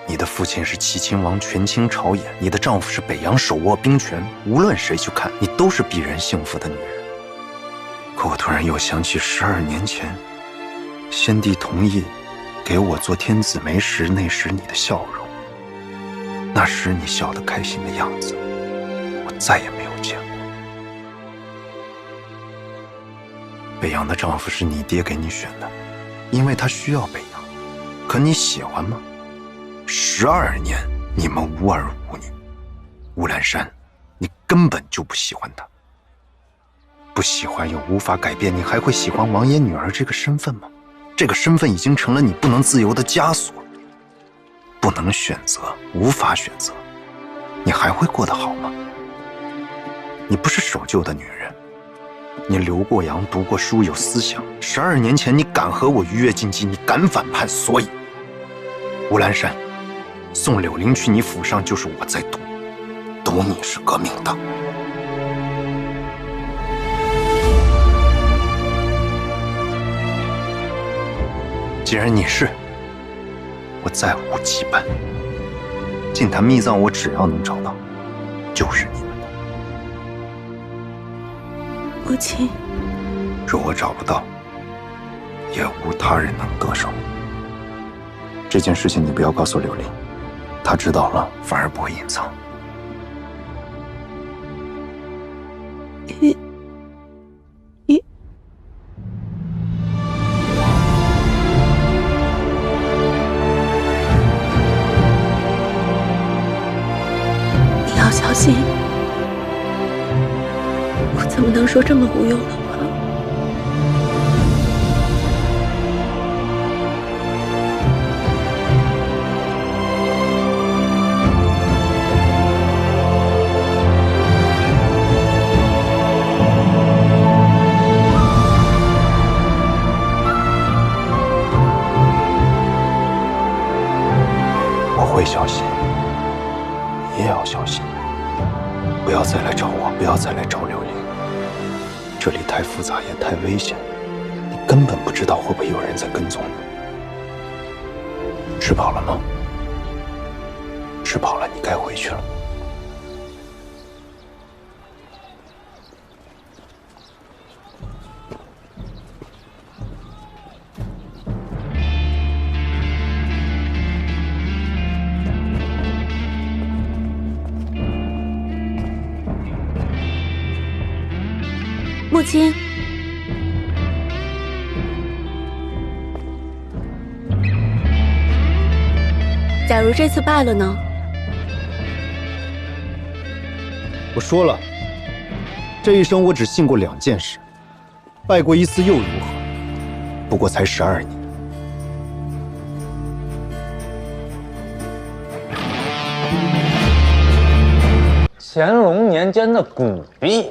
[SPEAKER 3] 你的父亲是齐秦王，权倾朝野；你的丈夫是北洋，手握兵权。无论谁去看，你都是鄙人幸福的女人。可我突然又想起12年前，先帝同意给我做天子媒时，那时你的笑容，那时你笑得开心的样子，我再也没有见过。北洋的丈夫是你爹给你选的，因为他需要北洋。可你喜欢吗？12年你们无儿无女，乌兰山，你根本就不喜欢他。不喜欢又无法改变，你还会喜欢王爷女儿这个身份吗？这个身份已经成了你不能自由的枷锁。不能选择，无法选择，你还会过得好吗？你不是守旧的女人，你留过洋，读过书，有思想。12年前你敢和我逾越禁忌，你敢反叛，所以乌兰山送柳玲去你府上，就是我在赌你是革命党。既然你是，我再无羁绊。净坛秘藏，我只要能找到，就是你们的。
[SPEAKER 9] 母亲，
[SPEAKER 3] 若我找不到，也无他人能得手。这件事情你不要告诉柳玲，她知道了反而不会隐藏。
[SPEAKER 9] 你要小心，我怎么能说这么无用的话？
[SPEAKER 3] 我会小心，你也要小心，不要再来找我，不要再来找柳玲。这里太复杂也太危险，你根本不知道会不会有人在跟踪你。吃饱了吗？吃饱了，你该回去了。
[SPEAKER 9] 母亲，假如这次败了呢？
[SPEAKER 3] 我说了，这一生我只信过2件事，败过1次又如何？不过才12年。
[SPEAKER 11] 乾隆年间的古币。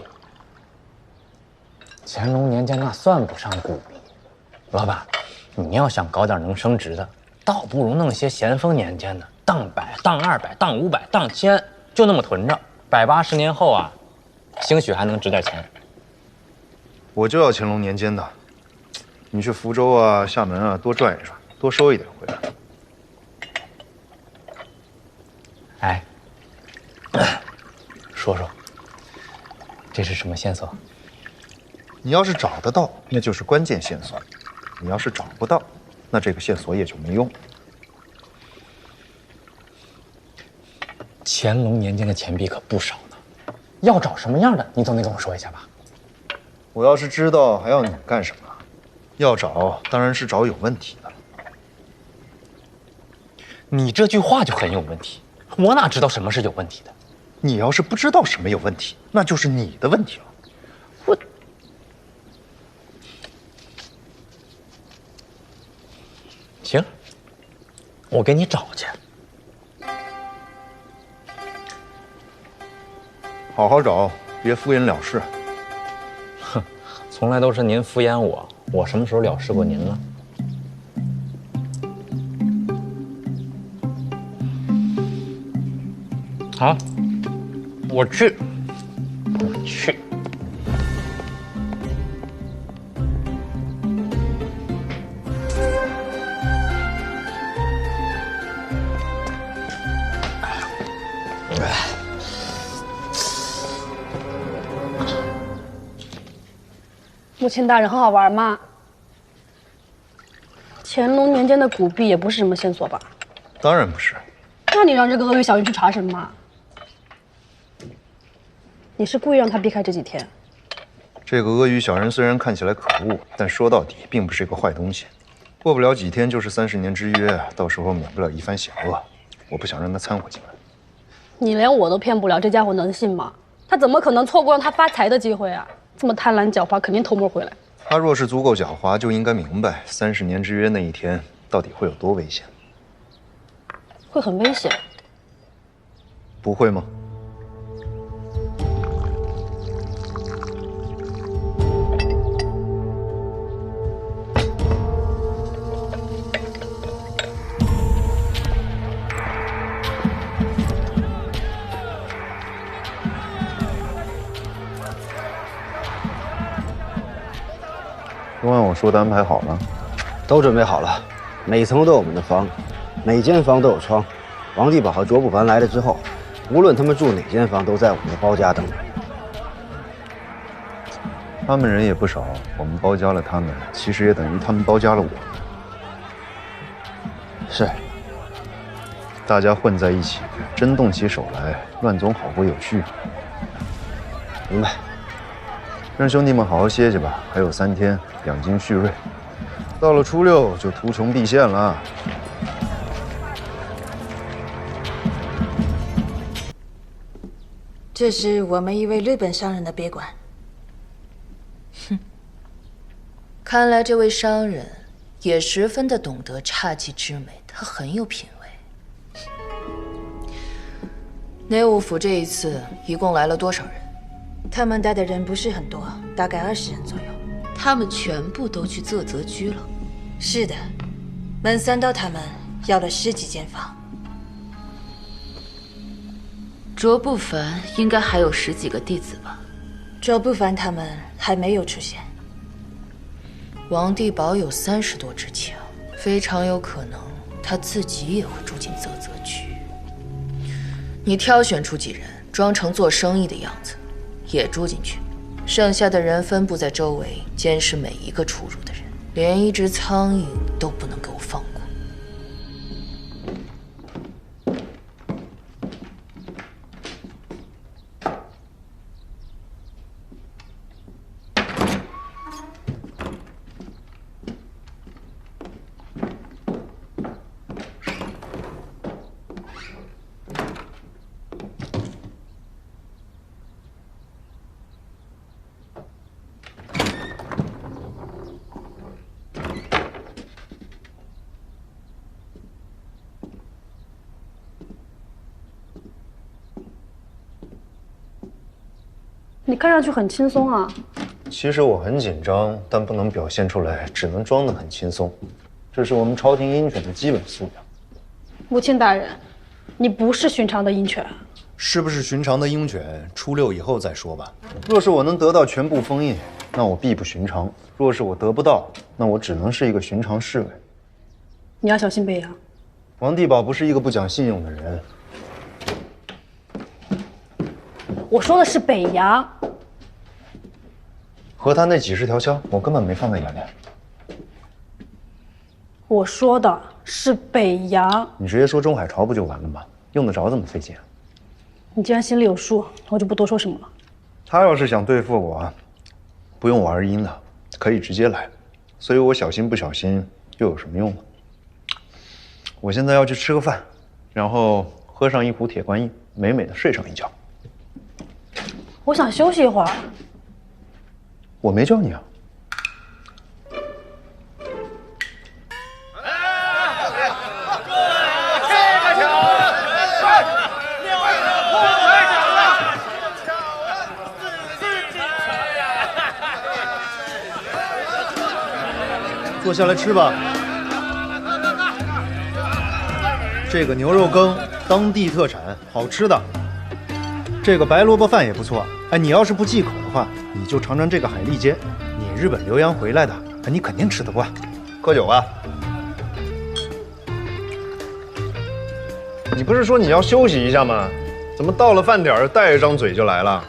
[SPEAKER 11] 乾隆年间那算不上古币，老板，你要想搞点能升值的，倒不如弄些咸丰年间的，当100、当200、当500、当1000，就那么囤着，180、80年后啊，兴许还能值点钱。
[SPEAKER 3] 我就要乾隆年间的，你去福州啊、厦门啊多转一转，多收一点回
[SPEAKER 11] 哎，
[SPEAKER 3] 来。
[SPEAKER 11] 说说，这是什么线索？
[SPEAKER 3] 你要是找得到，那就是关键线索；你要是找不到，那这个线索也就没用。
[SPEAKER 11] 乾隆年间的钱币可不少呢，要找什么样的，你总得跟我说一下吧。
[SPEAKER 3] 我要是知道，还要你干什么？要找，当然是找有问题的了。
[SPEAKER 11] 你这句话就很有问题，我哪知道什么是有问题的？
[SPEAKER 3] 你要是不知道什么有问题，那就是你的问题了。
[SPEAKER 11] 行，我给你找去。
[SPEAKER 3] 好好找，别敷衍了事。
[SPEAKER 11] 哼，从来都是您敷衍我，我什么时候了事过您了？好，我去。
[SPEAKER 7] 母亲大人，很好玩吗？乾隆年间的古币也不是什么线索吧？
[SPEAKER 3] 当然不是。
[SPEAKER 7] 那你让这个鳄鱼小人去查什么？你是故意让他避开这几天？
[SPEAKER 3] 这个鳄鱼小人虽然看起来可恶，但说到底并不是一个坏东西。过不了几天就是30年之约，到时候免不了一番险恶。我不想让他掺和进来。
[SPEAKER 7] 你连我都骗不了，这家伙能信吗？他怎么可能错过让他发财的机会啊？这么贪婪狡猾，肯定偷摸回来。
[SPEAKER 3] 他若是足够狡猾，就应该明白30年之约那一天到底会有多危险。
[SPEAKER 7] 会很危险？
[SPEAKER 3] 不会吗？
[SPEAKER 4] 都按我说的安排好了，
[SPEAKER 12] 都准备好了，每层都有我们的房，每间房都有窗。王地宝和卓不凡来了之后，无论他们住哪间房，都在我们的包家等着。
[SPEAKER 4] 他们人也不少，我们包夹了他们，其实也等于他们包夹了我。
[SPEAKER 12] 是，
[SPEAKER 4] 大家混在一起，真动起手来，乱总好过有序。
[SPEAKER 12] 明白。
[SPEAKER 4] 让兄弟们好好歇歇吧，还有3天养精蓄锐，到了初6就图穷匕现了。
[SPEAKER 13] 这是我们一位日本商人的别馆。
[SPEAKER 14] 哼，看来这位商人也十分的懂得侘寂之美，他很有品味。内务府这一次一共来了多少人？
[SPEAKER 13] 他们带的人不是很多，大概20人左右。
[SPEAKER 14] 他们全部都去啧泽居了。
[SPEAKER 13] 是的，门三刀他们要了10几间房。
[SPEAKER 14] 卓不凡应该还有10几个弟子吧？
[SPEAKER 13] 卓不凡他们还没有出现。
[SPEAKER 14] 王地宝有30多支枪，非常有可能他自己也会住进啧泽居。你挑选出几人，装成做生意的样子，也住进去。剩下的人分布在周围，监视每一个出入的人，连一只苍蝇都不能给我放过。
[SPEAKER 7] 你看上去很轻松啊。
[SPEAKER 4] 其实我很紧张，但不能表现出来，只能装得很轻松。这是我们朝廷鹰犬的基本素养。
[SPEAKER 7] 母亲大人，你不是寻常的鹰犬。
[SPEAKER 4] 是不是寻常的鹰犬，初6以后再说吧。若是我能得到全部封印，那我必不寻常；若是我得不到，那我只能是一个寻常侍卫。
[SPEAKER 7] 你要小心北洋。
[SPEAKER 4] 王地宝不是一个不讲信用的人。
[SPEAKER 7] 我说的是北洋。
[SPEAKER 4] 和他那几10条枪，我根本没放在眼里。
[SPEAKER 7] 我说的是北洋。
[SPEAKER 4] 你直接说中海潮不就完了吗？用得着这么费劲啊？
[SPEAKER 7] 你既然心里有数，我就不多说什么了。
[SPEAKER 4] 他要是想对付我，不用我二鹰的，可以直接来。所以我小心不小心又有什么用呢？我现在要去吃个饭，然后喝上一壶铁观音，美美的睡上一觉。
[SPEAKER 7] 我想休息一会儿。
[SPEAKER 4] 我没叫你啊。坐下来吃吧。这个牛肉羹，当地特产，好吃的。这个白萝卜饭也不错。哎，你要是不忌口的话，你就尝尝这个海蛎煎。你日本留洋回来的，你肯定吃得惯。喝酒吧。你不是说你要休息一下吗？怎么到了饭点儿带一张嘴就来了？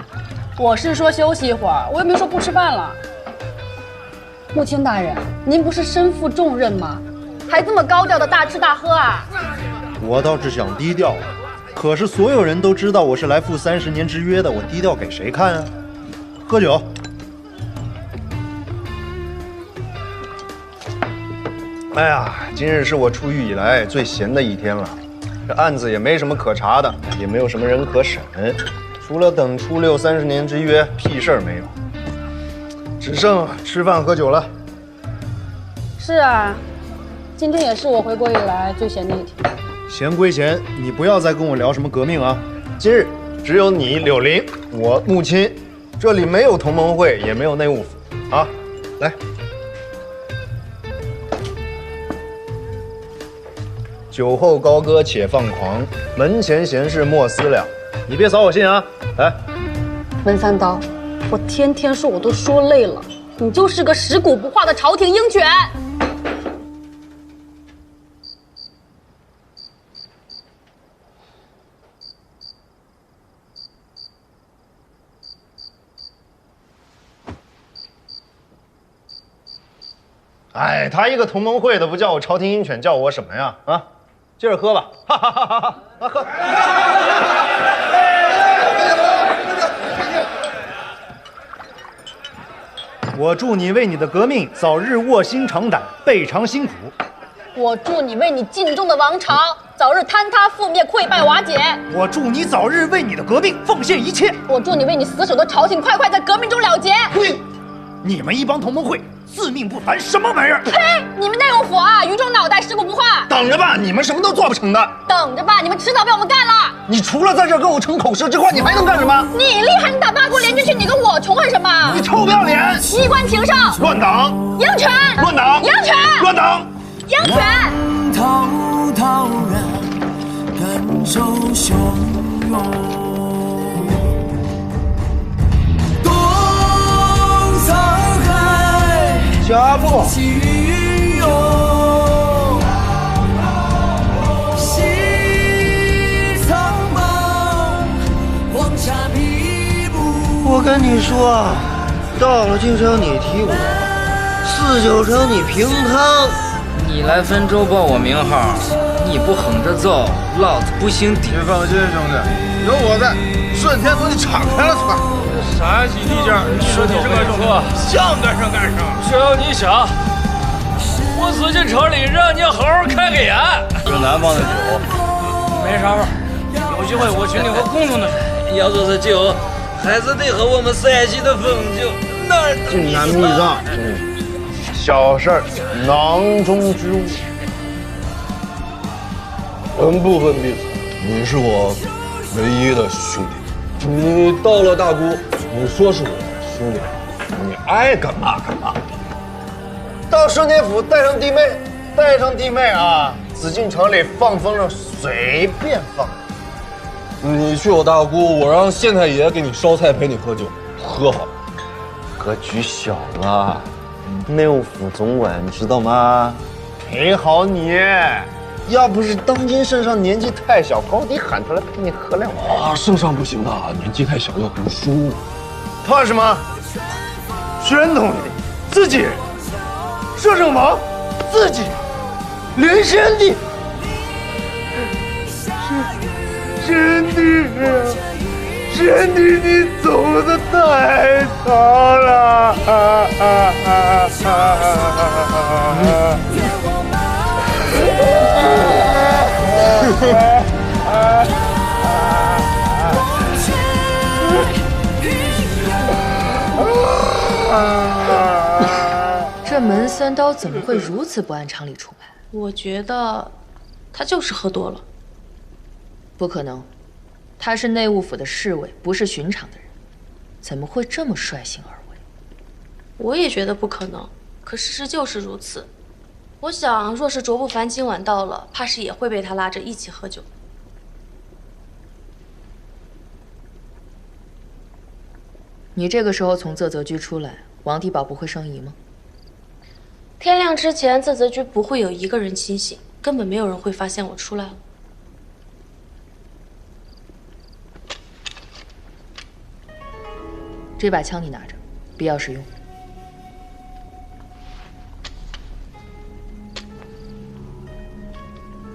[SPEAKER 15] 我是说休息一会儿，我又没说不吃饭了。穆青大人，您不是身负重任吗？还这么高调的大吃大喝啊？
[SPEAKER 4] 我倒是想低调，可是所有人都知道我是来赴30年之约的，我低调给谁看啊？喝酒。哎呀，今日是我出狱以来最闲的一天了，这案子也没什么可查的，也没有什么人可审，除了等初6 30年之约，屁事儿没有，只剩吃饭喝酒了。
[SPEAKER 15] 是啊，今天也是我回国以来最闲的一天。
[SPEAKER 4] 闲归闲，你不要再跟我聊什么革命啊！今日只有你柳林，我穆青，这里没有同盟会，也没有内务府啊！来，酒后高歌且放狂，门前闲事莫思量。你别扫我兴啊！来，
[SPEAKER 15] 文三刀，我天天说我都说累了，你就是个食古不化的朝廷鹰犬。
[SPEAKER 4] 哎，他一个同盟会的，不叫我朝廷鹰犬，叫我什么呀？啊，接着喝吧，哈哈哈哈哈！啊，喝。我祝你为你的革命早日卧薪尝胆，备尝辛苦。
[SPEAKER 15] 我祝你为你尽忠的王朝早日坍塌覆灭、溃败瓦解。
[SPEAKER 4] 我祝你早日为你的革命奉献一切。
[SPEAKER 15] 我祝你为你死守的朝廷快快在革命中了结。
[SPEAKER 4] 呸！你们一帮同盟会，自命不凡，什么玩意儿？
[SPEAKER 15] 呸！你们内务府啊，鱼中脑袋，食古不化。
[SPEAKER 4] 等着吧，你们什么都做不成的。
[SPEAKER 15] 等着吧，你们迟早被我们干了。
[SPEAKER 4] 你除了在这跟我逞口舌之外，你还能干什么？
[SPEAKER 15] 你厉害，你打8国联军去，你跟我穷恨什么？
[SPEAKER 4] 你臭不要脸！
[SPEAKER 15] 衣冠庭上，
[SPEAKER 4] 乱党！
[SPEAKER 15] 鹰犬！
[SPEAKER 4] 乱党！
[SPEAKER 15] 鹰犬！
[SPEAKER 4] 乱党！
[SPEAKER 15] 鹰犬！
[SPEAKER 16] 滔滔然，感受汹涌。东沧海，
[SPEAKER 4] 下步。
[SPEAKER 16] 起涌。西苍茫，黄沙密布。
[SPEAKER 12] 我跟你说，到了京城你提我，4、9城你平汤。
[SPEAKER 11] 你来分州报我名号，你不横着走，老子不姓丁。
[SPEAKER 1] 别放心，兄弟，有我在，顺天都给你敞开了窜。
[SPEAKER 8] 啥洗地界？你说你是干什么？
[SPEAKER 1] 想干啥干啥。
[SPEAKER 8] 只要你想，我死进城里，让你好好开个眼。
[SPEAKER 11] 这南方的酒
[SPEAKER 8] 没啥味儿，有机会我请你喝公众的水。
[SPEAKER 11] 要说是酒，还是得喝我们陕西的汾酒。那
[SPEAKER 12] 晋南秘藏。
[SPEAKER 4] 小事儿，囊中之物。
[SPEAKER 17] 分不分彼此？你是我唯一的兄弟。你到了大姑，你说是我兄弟，你爱干嘛干嘛。
[SPEAKER 4] 到顺天府带上弟妹啊！紫禁城里放风筝随便放。
[SPEAKER 17] 你去我大姑，我让县太爷给你烧菜陪你喝酒，喝好。
[SPEAKER 4] 格局小了。内务府总管，你知道吗？陪好你，要不是当今圣上年纪太小，高低喊出来陪你喝2杯。
[SPEAKER 17] 啊，圣上不行的，年纪太小要读书。
[SPEAKER 4] 怕什么？宣统自己，摄政王自己，连先帝，先帝，你走得太长了。
[SPEAKER 14] 这门三刀怎么会如此不按常理出牌？
[SPEAKER 9] 我觉得他就是喝多了。
[SPEAKER 14] 不可能，他是内务府的侍卫，不是寻常的人，怎么会这么率性而为？
[SPEAKER 9] 我也觉得不可能，可事实就是如此。我想，若是卓不凡今晚到了，怕是也会被他拉着一起喝酒。
[SPEAKER 14] 你这个时候从啧啧居出来，王地宝不会生疑吗？
[SPEAKER 9] 天亮之前，啧啧居不会有一个人清醒，根本没有人会发现我出来了。
[SPEAKER 14] 这把枪你拿着，必要时用。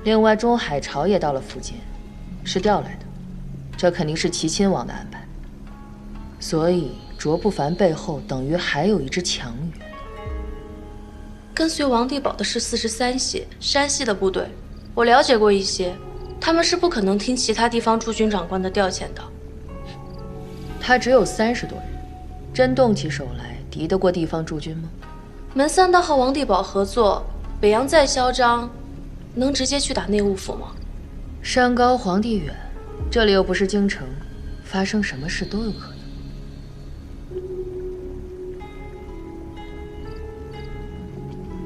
[SPEAKER 14] 另外，钟海潮也到了附近，是调来的，这肯定是齐亲王的安排。所以，卓不凡背后等于还有一支强援。
[SPEAKER 9] 跟随王地宝的是43系山西的部队，我了解过一些，他们是不可能听其他地方驻军长官的调遣的。
[SPEAKER 14] 他只有30多人，真动起手来，敌得过地方驻军吗？
[SPEAKER 9] 门三刀和王地宝合作，北洋再嚣张，能直接去打内务府吗？
[SPEAKER 14] 山高皇帝远，这里又不是京城，发生什么事都有可能。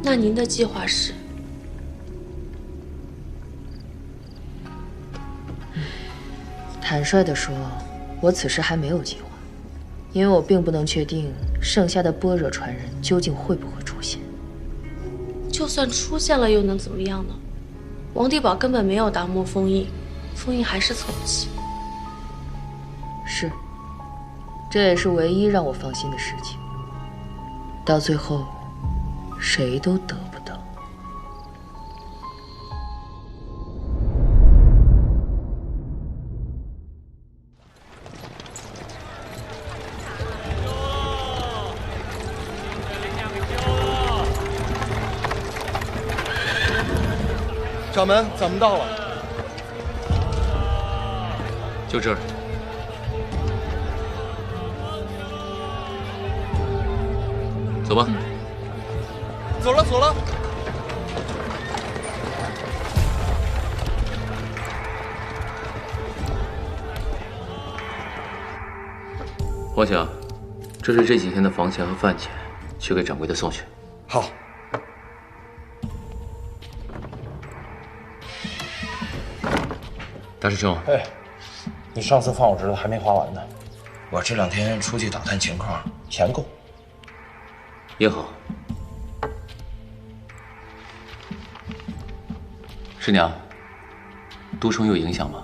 [SPEAKER 9] 那您的计划是？
[SPEAKER 14] 坦率地说，我此时还没有计划，因为我并不能确定剩下的般若传人究竟会不会出现。
[SPEAKER 9] 就算出现了，又能怎么样呢？王地宝根本没有打磨封印，封印还是凑不齐。
[SPEAKER 14] 是，这也是唯一让我放心的事情。到最后，谁都得不到。
[SPEAKER 17] 掌门，咱们到了。
[SPEAKER 2] 就这儿。走吧。
[SPEAKER 17] 走了，走了。
[SPEAKER 2] 王强，这是这几天的房钱和饭钱，去给掌柜的送去。
[SPEAKER 17] 好。
[SPEAKER 2] 大师兄，
[SPEAKER 11] 哎，你上次放我侄子还没花完呢，我这2天出去打探情况，钱够。
[SPEAKER 2] 也好。师娘，毒虫有影响吗？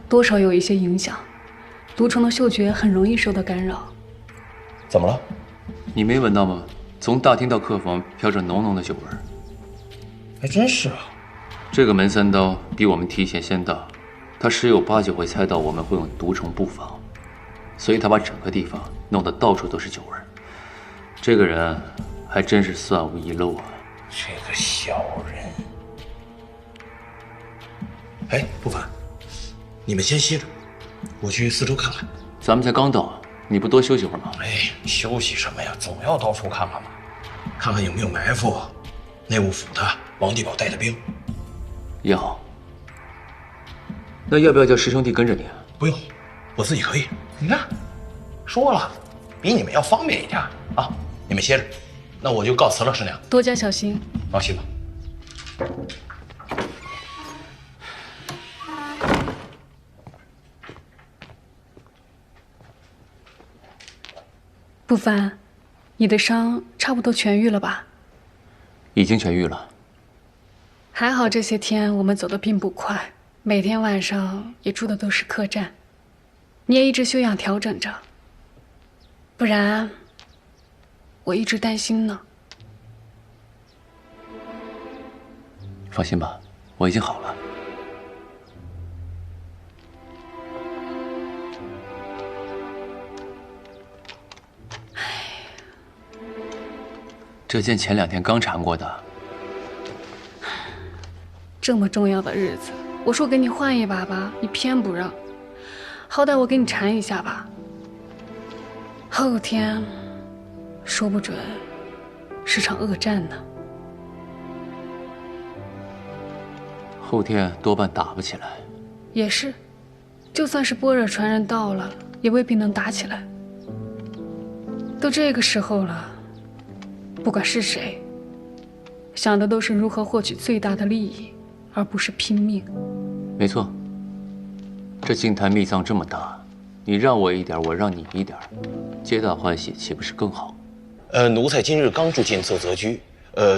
[SPEAKER 15] 多少有一些影响，毒虫的嗅觉很容易受到干扰。
[SPEAKER 11] 怎么了？
[SPEAKER 2] 你没闻到吗？从大厅到客房飘着浓浓的酒味儿。
[SPEAKER 11] 还真是啊。
[SPEAKER 2] 这个门三刀比我们提前先到，他十有8九会猜到我们会用毒虫布防，所以他把整个地方弄得到处都是酒味儿。这个人还真是算无遗漏啊！
[SPEAKER 11] 这个小人。哎，不凡，你们先歇着，我去四周看看。
[SPEAKER 2] 咱们才刚到，你不多休息会儿吗？
[SPEAKER 11] 哎，休息什么呀？总要到处看看嘛，看看有没有埋伏。内务府的王地宝带的兵。
[SPEAKER 2] 也好。那要不要叫师兄弟跟着你啊？
[SPEAKER 11] 不用，我自己可以。你看，说了，比你们要方便一点啊。你们歇着，那我就告辞了，师娘。
[SPEAKER 15] 多加小心。
[SPEAKER 11] 放心吧。
[SPEAKER 15] 不凡，你的伤差不多痊愈了吧？
[SPEAKER 2] 已经痊愈了。
[SPEAKER 15] 还好这些天我们走得并不快，每天晚上也住的都是客栈，你也一直休养调整着，不然我一直担心呢。
[SPEAKER 2] 放心吧，我已经好了。这件前2天刚缠过的。
[SPEAKER 15] 这么重要的日子，我说给你换一把吧，你偏不让。好歹我给你缠一下吧。后天，说不准是场恶战呢。
[SPEAKER 2] 后天多半打不起来。
[SPEAKER 15] 也是，就算是般若传人到了，也未必能打起来。都这个时候了，不管是谁，想的都是如何获取最大的利益，而不是拼命。
[SPEAKER 2] 没错，这净坛秘藏这么大，你让我一点，我让你一点，皆大欢喜，岂不是更好？
[SPEAKER 18] 奴才今日刚住进啧啧居，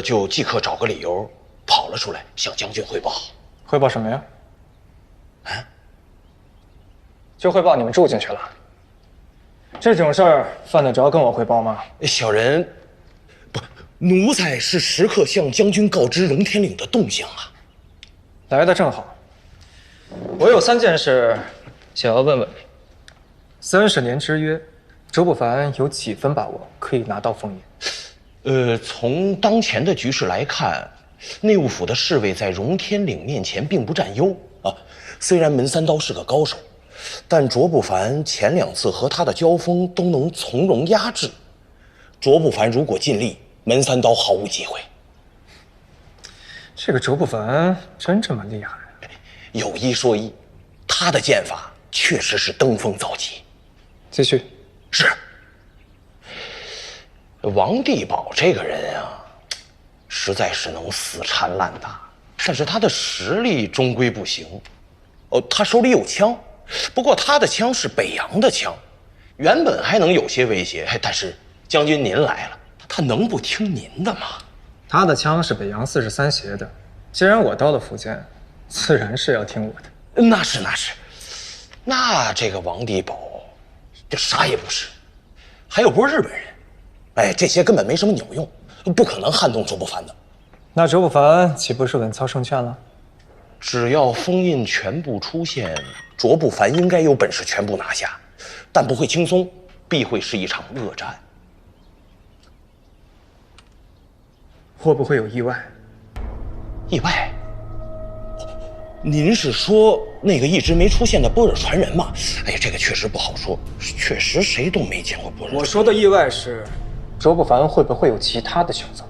[SPEAKER 18] 就即刻找个理由跑了出来，向将军汇报。
[SPEAKER 10] 汇报什么呀？就汇报你们住进去了。这种事儿犯得着跟我汇报吗？
[SPEAKER 18] 小人，不，奴才是时刻向将军告知荣天岭的动向啊。
[SPEAKER 10] 来得正好。我有3件事想要问问你。30年之约，周不凡有几分把握可以拿到封印？
[SPEAKER 18] 从当前的局势来看，内务府的侍卫在荣天岭面前并不占优啊。虽然门三刀是个高手，但卓不凡前2次和他的交锋都能从容压制。卓不凡如果尽力，门三刀毫无机会。
[SPEAKER 10] 这个卓不凡真这么厉害？
[SPEAKER 18] 有一说一，他的剑法确实是登峰造极。
[SPEAKER 10] 继续。
[SPEAKER 18] 是。王地保这个人啊，实在是能死缠烂打，但是他的实力终归不行。他手里有枪，不过他的枪是北洋的枪，原本还能有些威胁，但是将军您来了，他能不听您的吗？
[SPEAKER 10] 他的枪是北洋43协的，既然我到了福建，自然是要听我的。
[SPEAKER 18] 那是，那这个王地保就啥也不是，还有波日本人，这些根本没什么鸟用，不可能撼动卓不凡的。
[SPEAKER 10] 那卓不凡岂不是稳操胜券了？
[SPEAKER 18] 只要封印全部出现，卓不凡应该有本事全部拿下，但不会轻松，必会是一场恶战。
[SPEAKER 10] 会不会有意外？
[SPEAKER 18] 意外？您是说那个一直没出现的波尔传人吗？这个确实不好说，确实谁都没见过波尔。
[SPEAKER 10] 我说的意外是，卓不凡会不会有其他的选择？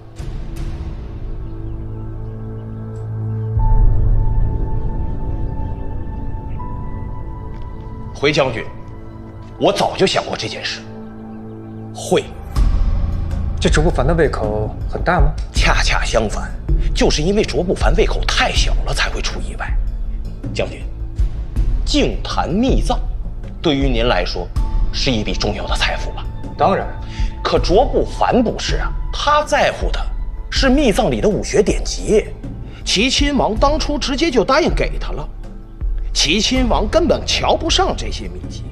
[SPEAKER 18] 回将军，我早就想过这件事。会。
[SPEAKER 10] 这卓不凡的胃口很大吗？
[SPEAKER 18] 恰恰相反，就是因为卓不凡胃口太小了，才会出意外。将军，净坛秘藏，对于您来说是一笔重要的财富吧？
[SPEAKER 10] 当然。
[SPEAKER 18] 可卓不凡不是啊，他在乎的是秘藏里的武学典籍。齐亲王当初直接就答应给他了。齐亲王根本瞧不上这些秘籍。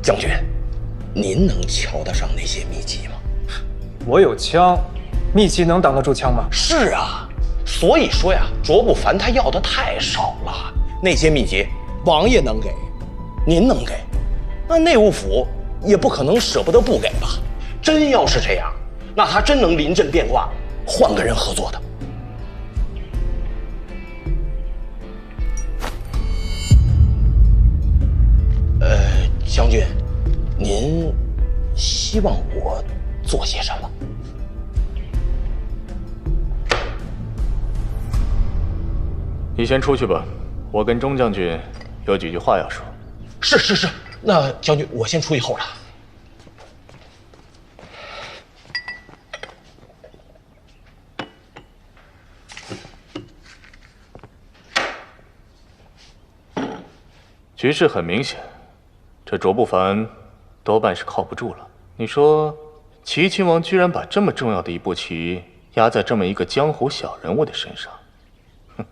[SPEAKER 18] 将军，您能瞧得上那些秘籍吗？
[SPEAKER 10] 我有枪，秘籍能挡得住枪吗？
[SPEAKER 18] 是啊，所以说呀，卓不凡他要的太少了。那些秘籍，王爷能给，您能给，那内务府也不可能舍不得不给吧？真要是这样，那他真能临阵变卦，换个人合作的。将军，您希望我做些什么？
[SPEAKER 19] 你先出去吧，我跟钟将军有几句话要说。
[SPEAKER 18] 是，那将军，我先出去候着。
[SPEAKER 19] 局势很明显。这卓不凡多半是靠不住了。你说，齐亲王居然把这么重要的一步棋压在这么一个江湖小人物的身上，哼，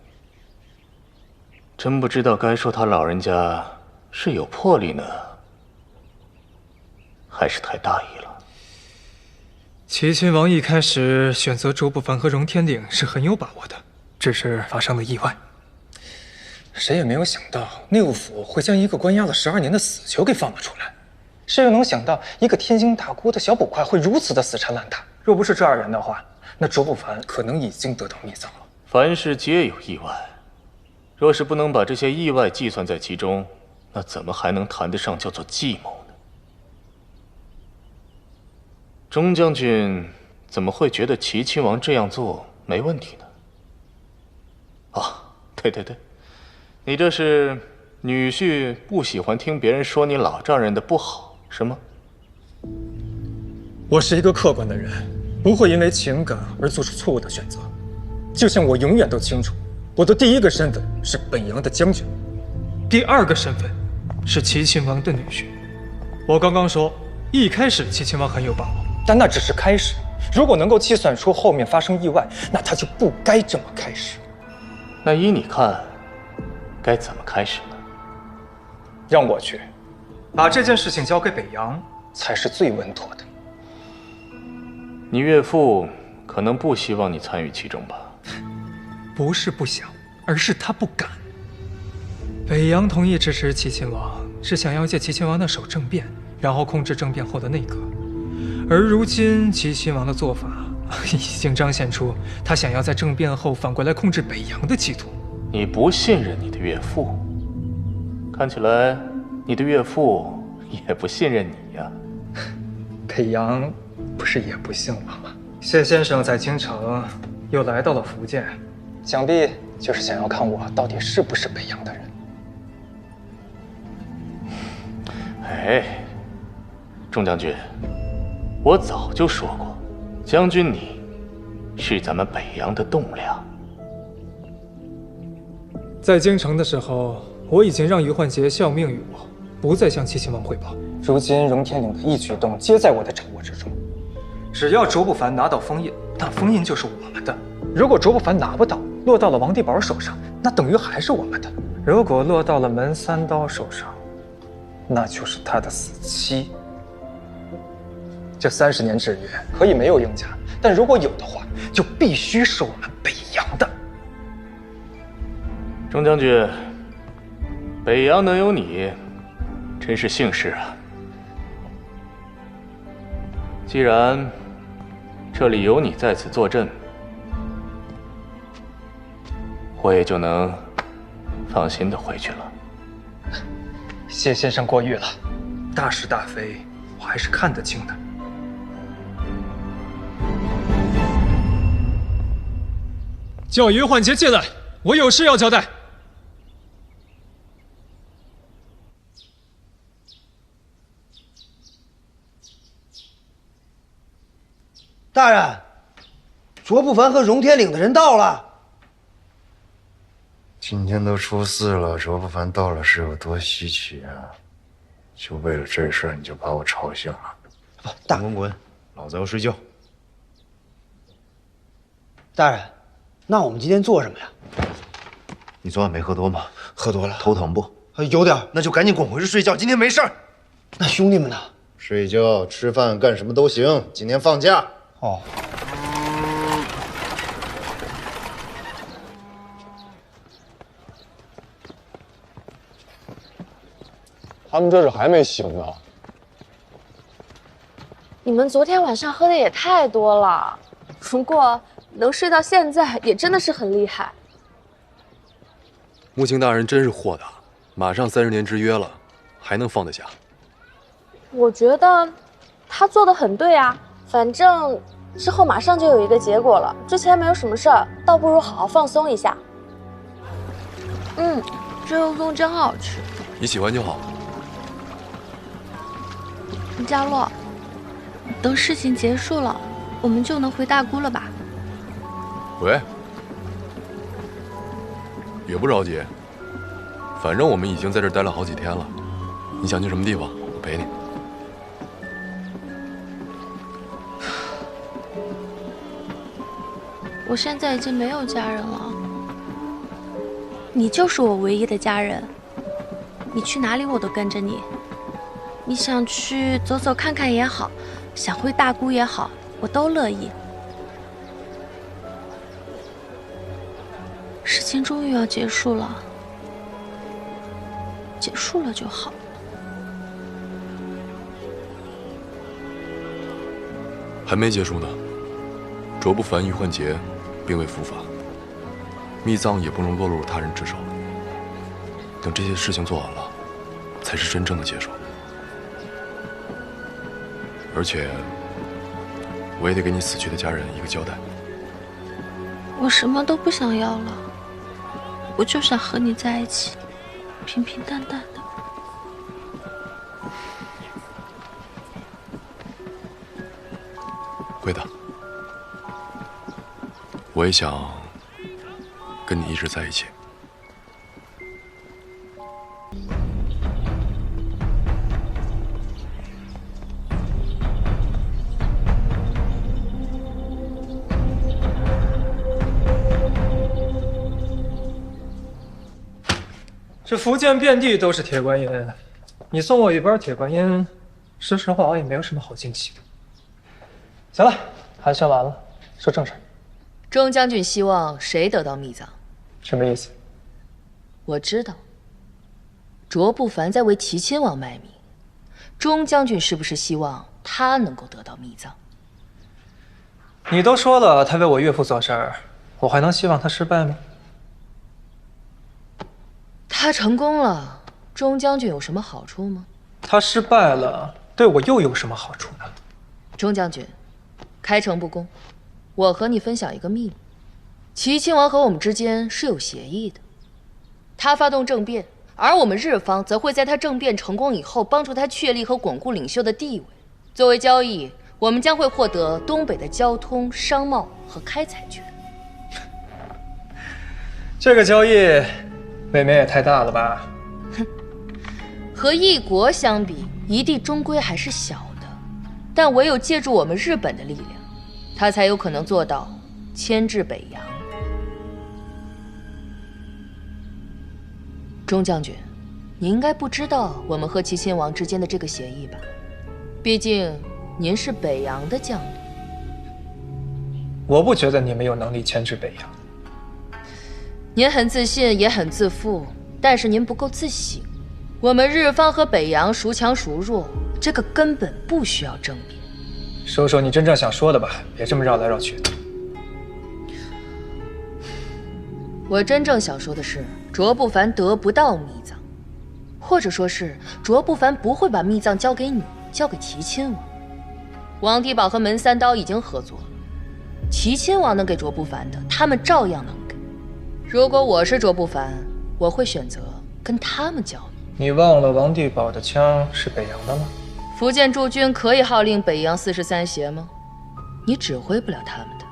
[SPEAKER 19] 真不知道该说他老人家是有魄力呢，还是太大意了。
[SPEAKER 10] 齐亲王一开始选择卓不凡和荣天鼎是很有把握的，只是发生了意外。谁也没有想到内务府会将一个关押了12年的死囚给放了出来，谁又能想到一个天津大国的小捕快会如此的死缠烂打？若不是这2人的话，那卓不凡可能已经得到秘藏了。
[SPEAKER 19] 凡事皆有意外，若是不能把这些意外计算在其中，那怎么还能谈得上叫做计谋呢？钟将军怎么会觉得齐亲王这样做没问题呢？对，你这是女婿不喜欢听别人说你老丈人的不好，是吗？
[SPEAKER 10] 我是一个客观的人，不会因为情感而做出错误的选择。就像我永远都清楚，我的第一个身份是本营的将军。第二个身份是齐亲王的女婿。我刚刚说，一开始齐亲王很有把握，但那只是开始。如果能够计算出后面发生意外，那他就不该这么开始。
[SPEAKER 19] 那依你看，该怎么开始呢？
[SPEAKER 10] 让我去，把这件事情交给北洋，才是最稳妥的。
[SPEAKER 19] 你岳父可能不希望你参与其中吧？
[SPEAKER 10] 不是不想，而是他不敢。北洋同意支持齐亲王，是想要借齐亲王的手政变，然后控制政变后的内阁。而如今齐亲王的做法已经彰显出他想要在政变后反过来控制北洋的企图。
[SPEAKER 19] 你不信任你的岳父，看起来你的岳父也不信任你呀。
[SPEAKER 10] 北洋不是也不信我吗？谢先生在京城又来到了福建，想必就是想要看我到底是不是北洋的人。
[SPEAKER 19] 哎，众将军，我早就说过，将军你是咱们北洋的栋梁。
[SPEAKER 10] 在京城的时候，我已经让于焕杰效命于我，不再向齐亲王汇报。如今荣天岭的一举动皆在我的掌握之中。只要卓不凡拿到封印，那封印就是我们的；如果卓不凡拿不到，落到了王地宝手上，那等于还是我们的；如果落到了门三刀手上，那就是他的死期。这30年制约可以没有硬价，但如果有的话，就必须是我们北洋的。
[SPEAKER 19] 钟将军，北洋能有你，真是幸事啊！既然这里有你在此坐镇，我也就能放心的回去了。
[SPEAKER 10] 谢先生过誉了，大是大非，我还是看得清的。叫于焕杰进来，我有事要交代。
[SPEAKER 12] 大人，卓不凡和荣天岭的人到了。
[SPEAKER 3] 今天都初4了，卓不凡到了是有多稀奇啊？就为了这事儿你就把我吵醒了？滚滚，老子要睡觉。
[SPEAKER 12] 大人，那我们今天做什么呀？
[SPEAKER 3] 你昨晚没喝多吗？
[SPEAKER 12] 喝多了。
[SPEAKER 3] 头疼不？
[SPEAKER 12] 有点。
[SPEAKER 3] 那就赶紧滚回去睡觉，今天没事儿。
[SPEAKER 12] 那兄弟们呢？
[SPEAKER 3] 睡觉、吃饭、干什么都行，今天放假。
[SPEAKER 12] 哦。
[SPEAKER 17] 他们这是还没醒呢。
[SPEAKER 9] 你们昨天晚上喝的也太多了，不过能睡到现在也真的是很厉害。
[SPEAKER 17] 穆青大人真是豁达，马上30年之约了，还能放得下？
[SPEAKER 9] 我觉得他做的很对啊，反正之后马上就有一个结果了，之前没有什么事儿，倒不如好好放松一下。这肉粽真好吃。
[SPEAKER 17] 你喜欢就好。
[SPEAKER 9] 佳洛，等事情结束了，我们就能回大姑了吧？
[SPEAKER 17] 喂，也不着急，反正我们已经在这儿待了好几天了。你想去什么地方，我陪你。
[SPEAKER 9] 我现在已经没有家人了，你就是我唯一的家人。你去哪里我都跟着你。你想去走走看看也好，想回大姑也好，我都乐意。事情终于要结束了，结束了就好。
[SPEAKER 17] 还没结束呢。卓不凡、于焕杰并未伏法，密葬也不容落入他人之手。等这些事情做完了，才是真正的结束。而且，我也得给你死去的家人一个交代。
[SPEAKER 9] 我什么都不想要了，我就想和你在一起，平平淡淡的。
[SPEAKER 17] 会的，我也想跟你一直在一起。
[SPEAKER 10] 这福建遍地都是铁观音，你送我一包铁观音，说实话我也没有什么好惊喜的。行了，寒暄完了，说正事。
[SPEAKER 14] 钟将军希望谁得到密藏？
[SPEAKER 10] 什么意思？
[SPEAKER 14] 我知道，卓不凡在为齐亲王卖命，钟将军是不是希望他能够得到密藏？
[SPEAKER 10] 你都说了他为我岳父做事儿，我还能希望他失败吗？
[SPEAKER 14] 他成功了，钟将军有什么好处吗？
[SPEAKER 10] 他失败了，对我又有什么好处呢？
[SPEAKER 14] 钟将军，开诚布公，我和你分享一个秘密：齐亲王和我们之间是有协议的。他发动政变，而我们日方则会在他政变成功以后，帮助他确立和巩固领袖的地位。作为交易，我们将会获得东北的交通、商贸和开采权。
[SPEAKER 10] 这个交易未免也太大了吧？
[SPEAKER 14] 哼，和异国相比，一地终归还是小的，但唯有借助我们日本的力量，他才有可能做到牵制北洋。钟将军，你应该不知道我们和齐亲王之间的这个协议吧？毕竟您是北洋的将领。
[SPEAKER 10] 我不觉得你们有能力牵制北洋。
[SPEAKER 14] 您很自信，也很自负，但是您不够自省。我们日方和北洋孰强孰弱，这个根本不需要争辩。
[SPEAKER 10] 说说你真正想说的吧，别这么绕来绕去的。
[SPEAKER 14] 我真正想说的是，卓不凡得不到密藏，或者说是卓不凡不会把密藏交给你，交给齐亲王。王地宝和门三刀已经合作了，齐亲王能给卓不凡的，他们照样能给。如果我是卓不凡，我会选择跟他们交易。
[SPEAKER 10] 你忘了王地宝的枪是北洋的吗？
[SPEAKER 14] 福建驻军可以号令北洋43协吗？你指挥不了他们的。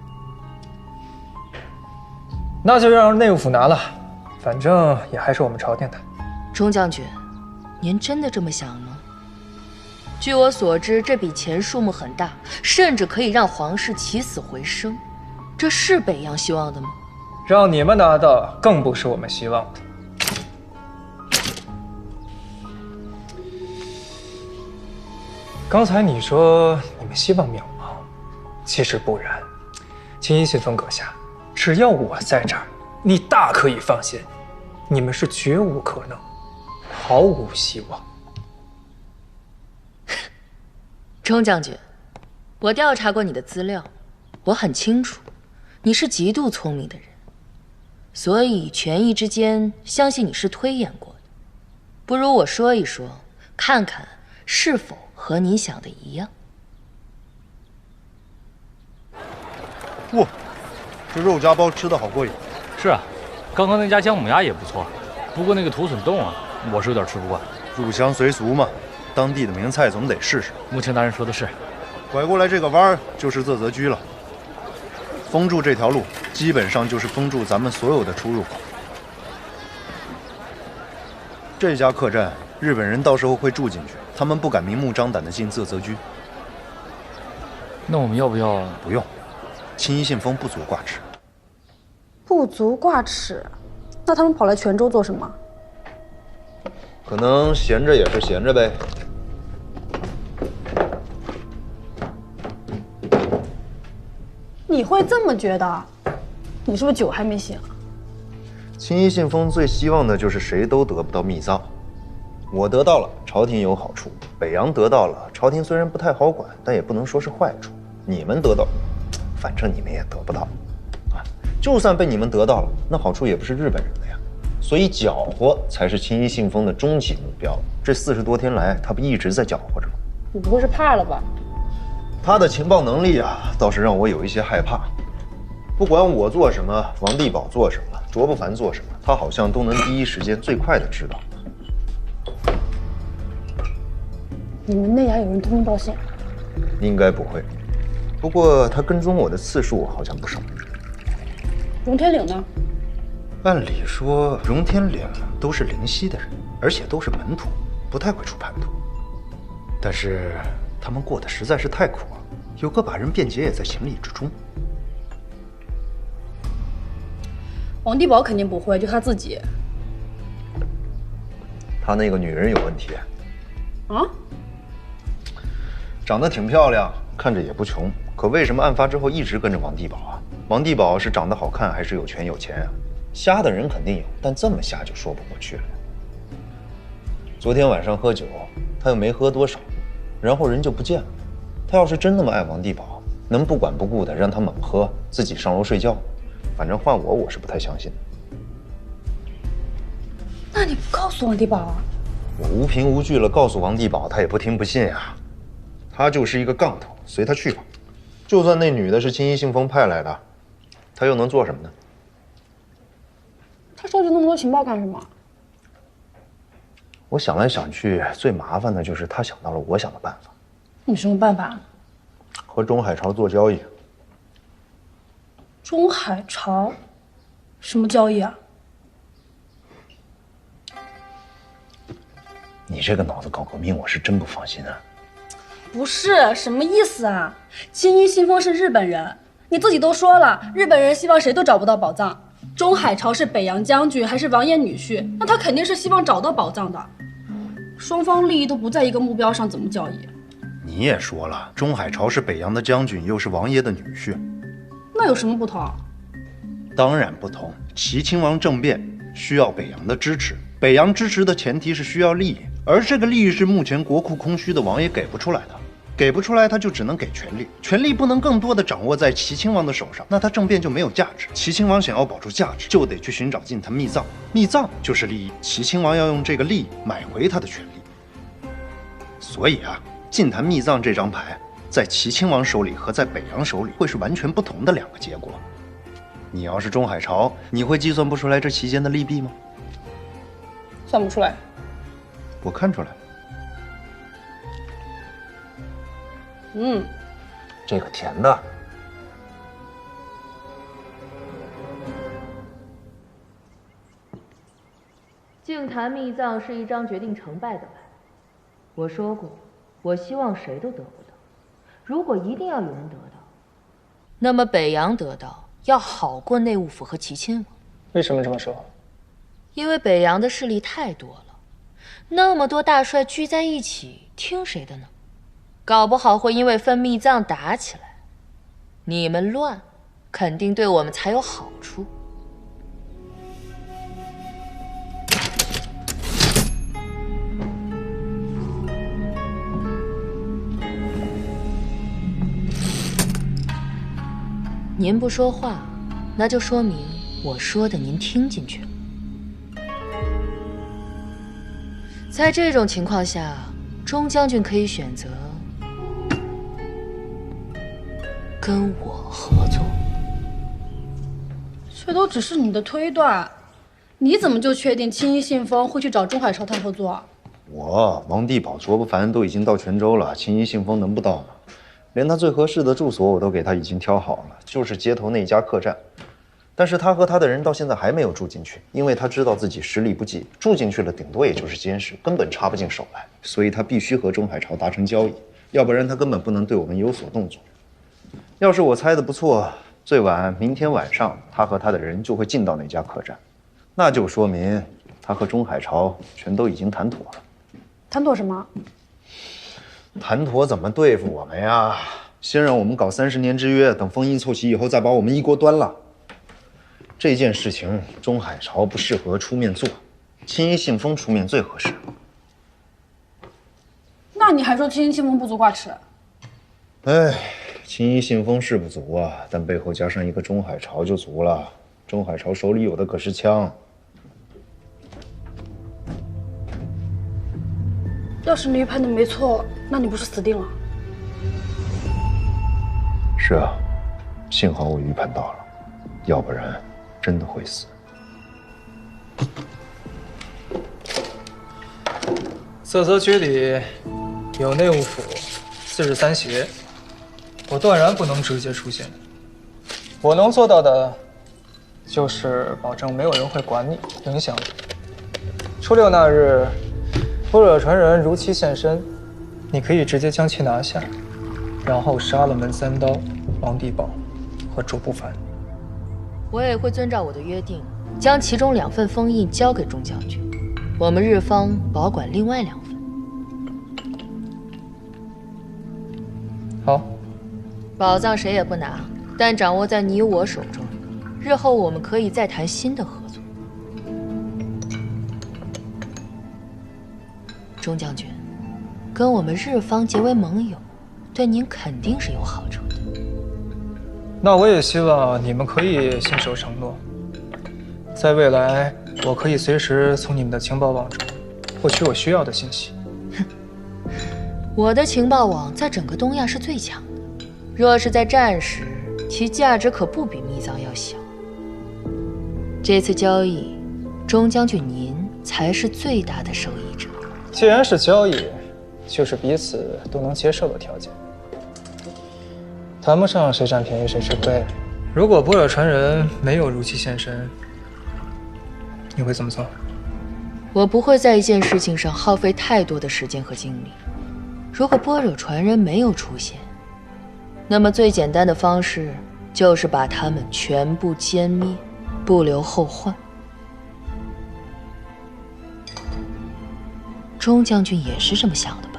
[SPEAKER 10] 那就让内务府拿了，反正也还是我们朝廷的。
[SPEAKER 14] 钟将军，您真的这么想吗？据我所知，这笔钱数目很大，甚至可以让皇室起死回生，这是北洋希望的吗？
[SPEAKER 10] 让你们拿到，更不是我们希望的。刚才你说你们希望渺茫，其实不然。青衣信封阁下，只要我在这儿，你大可以放心，你们是绝无可能，毫无希望。
[SPEAKER 14] 钟将军，我调查过你的资料，我很清楚，你是极度聪明的人，所以权宜之间，相信你是推演过的。不如我说一说，看看是否和你想的一样。
[SPEAKER 4] 哇，这肉夹包吃的好过瘾。
[SPEAKER 8] 是啊，刚刚那家姜母鸭也不错，不过那个土笋冻啊，我是有点吃不惯。
[SPEAKER 4] 入乡随俗嘛，当地的名菜总得试试。
[SPEAKER 8] 穆青大人说的是。
[SPEAKER 4] 拐过来这个弯儿就是啧啧居了。封住这条路，基本上就是封住咱们所有的出入口。这家客栈，日本人到时候会住进去，他们不敢明目张胆地进啧啧居。
[SPEAKER 8] 那我们要不要？
[SPEAKER 4] 不用，青衣信封不足挂齿。
[SPEAKER 7] 不足挂齿，那他们跑来泉州做什么？
[SPEAKER 3] 可能闲着也是闲着呗。
[SPEAKER 7] 你会这么觉得？你是不是酒还没醒？
[SPEAKER 4] 青衣信封最希望的就是谁都得不到密藏。我得到了，朝廷有好处；北洋得到了，朝廷虽然不太好管，但也不能说是坏处。你们得到，反正你们也得不到。啊，就算被你们得到了，那好处也不是日本人的呀。所以搅和才是青衣信封的终极目标。这40多天来，他不一直在搅和着吗？
[SPEAKER 7] 你不会是怕了吧？
[SPEAKER 4] 他的情报能力啊，倒是让我有一些害怕。不管我做什么，王地宝做什么，卓不凡做什么，他好像都能第一时间最快的知道。
[SPEAKER 7] 你们内衙有人通风报信？
[SPEAKER 4] 应该不会，不过他跟踪我的次数好像不少。
[SPEAKER 7] 荣天岭呢？
[SPEAKER 4] 按理说，荣天岭都是灵溪的人，而且都是门徒，不太会出叛徒。但是他们过得实在是太苦了，有个把人变节也在情理之中。
[SPEAKER 7] 王地宝肯定不会，就他自己。
[SPEAKER 4] 他那个女人有问题。
[SPEAKER 7] 啊？
[SPEAKER 4] 长得挺漂亮，看着也不穷，可为什么案发之后一直跟着王地保啊？王地保是长得好看还是有权有钱啊？瞎的人肯定有，但这么瞎就说不过去了。昨天晚上喝酒，他又没喝多少，然后人就不见了。他要是真那么爱王地保，能不管不顾的让他猛喝，自己上楼睡觉？反正换我，我是不太相信。
[SPEAKER 7] 那你不告诉王地保啊？
[SPEAKER 4] 我无凭无据了，告诉王地保，他也不听不信呀。他就是一个杠头，随他去吧。就算那女的是青衣信封派来的，他又能做什么呢？
[SPEAKER 7] 他收集那么多情报干什么？
[SPEAKER 4] 我想来想去，最麻烦的就是他想到了我想的办法。
[SPEAKER 7] 你什么办法？
[SPEAKER 4] 和钟海潮做交易。
[SPEAKER 7] 钟海潮？什么交易啊？
[SPEAKER 4] 你这个脑子搞革命，我是真不放心啊。
[SPEAKER 7] 不是，什么意思啊？青衣信封是日本人，你自己都说了，日本人希望谁都找不到宝藏。钟海潮是北洋将军，还是王爷女婿，那他肯定是希望找到宝藏的。双方利益都不在一个目标上，怎么交易？
[SPEAKER 4] 你也说了，钟海潮是北洋的将军，又是王爷的女婿，
[SPEAKER 7] 那有什么不同？
[SPEAKER 4] 当然不同。齐亲王政变需要北洋的支持，北洋支持的前提是需要利益，而这个利益是目前国库空虚的王爷给不出来的。给不出来，他就只能给权力，权力不能更多的掌握在齐亲王的手上，那他政变就没有价值。齐亲王想要保住价值，就得去寻找禁坛密藏，密藏就是利益，齐亲王要用这个利益买回他的权利。所以啊，禁坛密藏这张牌，在齐亲王手里和在北洋手里会是完全不同的两个结果。你要是钟海潮，你会计算不出来这期间的利弊吗？
[SPEAKER 7] 算不出来。
[SPEAKER 4] 我看出来了。这个甜的。
[SPEAKER 14] 净坛密藏是一张决定成败的牌。我说过，我希望谁都得不到。如果一定要有人得到，那么北洋得到要好过内务府和齐亲王。
[SPEAKER 10] 为什么这么说？
[SPEAKER 14] 因为北洋的势力太多了，那么多大帅聚在一起，听谁的呢？搞不好会因为分密藏打起来。你们乱，肯定对我们才有好处。您不说话，那就说明我说的您听进去了。在这种情况下，钟将军可以选择跟我合作。
[SPEAKER 7] 这都只是你的推断，你怎么就确定青衣信封会去找钟海潮谈合作？
[SPEAKER 4] 我王地保、卓不凡都已经到泉州了，青衣信封能不到吗？连他最合适的住所我都给他已经挑好了，就是街头那家客栈。但是他和他的人到现在还没有住进去，因为他知道自己实力不济，住进去了顶多也就是监视，根本插不进手来。所以他必须和钟海潮达成交易，要不然他根本不能对我们有所动作。要是我猜的不错，最晚明天晚上他和他的人就会进到那家客栈，那就说明他和钟海潮全都已经谈妥了。
[SPEAKER 7] 谈妥什么？
[SPEAKER 4] 谈妥怎么对付我们呀？先让我们搞30年之约，等封印凑齐以后再把我们一锅端了。这件事情钟海潮不适合出面做，青衣信封出面最合适。
[SPEAKER 7] 那你还说青衣信封不足挂齿？
[SPEAKER 4] 哎，青衣信封是不足啊，但背后加上一个钟海潮就足了。钟海潮手里有的可是枪。
[SPEAKER 7] 要是你预判的没错，那你不是死定了？
[SPEAKER 4] 是啊，幸好我预判到了，要不然真的会死。
[SPEAKER 10] 色泽区里有内务府、43协，我断然不能直接出现。我能做到的，就是保证没有人会管你、影响你。初6那日，般若传人如期现身，你可以直接将其拿下，然后杀了门三刀、王地保和卓不凡。
[SPEAKER 14] 我也会遵照我的约定，将其中2份封印交给钟将军。我们日方保管另外2份。
[SPEAKER 10] 好，
[SPEAKER 14] 宝藏谁也不拿，但掌握在你我手中。日后我们可以再谈新的合作。钟将军，跟我们日方结为盟友，对您肯定是有好处的。
[SPEAKER 10] 那我也希望你们可以信守承诺，在未来，我可以随时从你们的情报网中获取我需要的信息。
[SPEAKER 14] 我的情报网在整个东亚是最强的，若是在战时，其价值可不比密藏要小。这次交易，钟将军您才是最大的受益者。
[SPEAKER 10] 既然是交易，就是彼此都能接受的条件，谈不上谁占便宜谁吃亏。如果波尔传人没有如期现身，你会怎么做？
[SPEAKER 14] 我不会在一件事情上耗费太多的时间和精力。如果般若传人没有出现，那么最简单的方式就是把他们全部歼灭，不留后患。钟将军也是这么想的吧？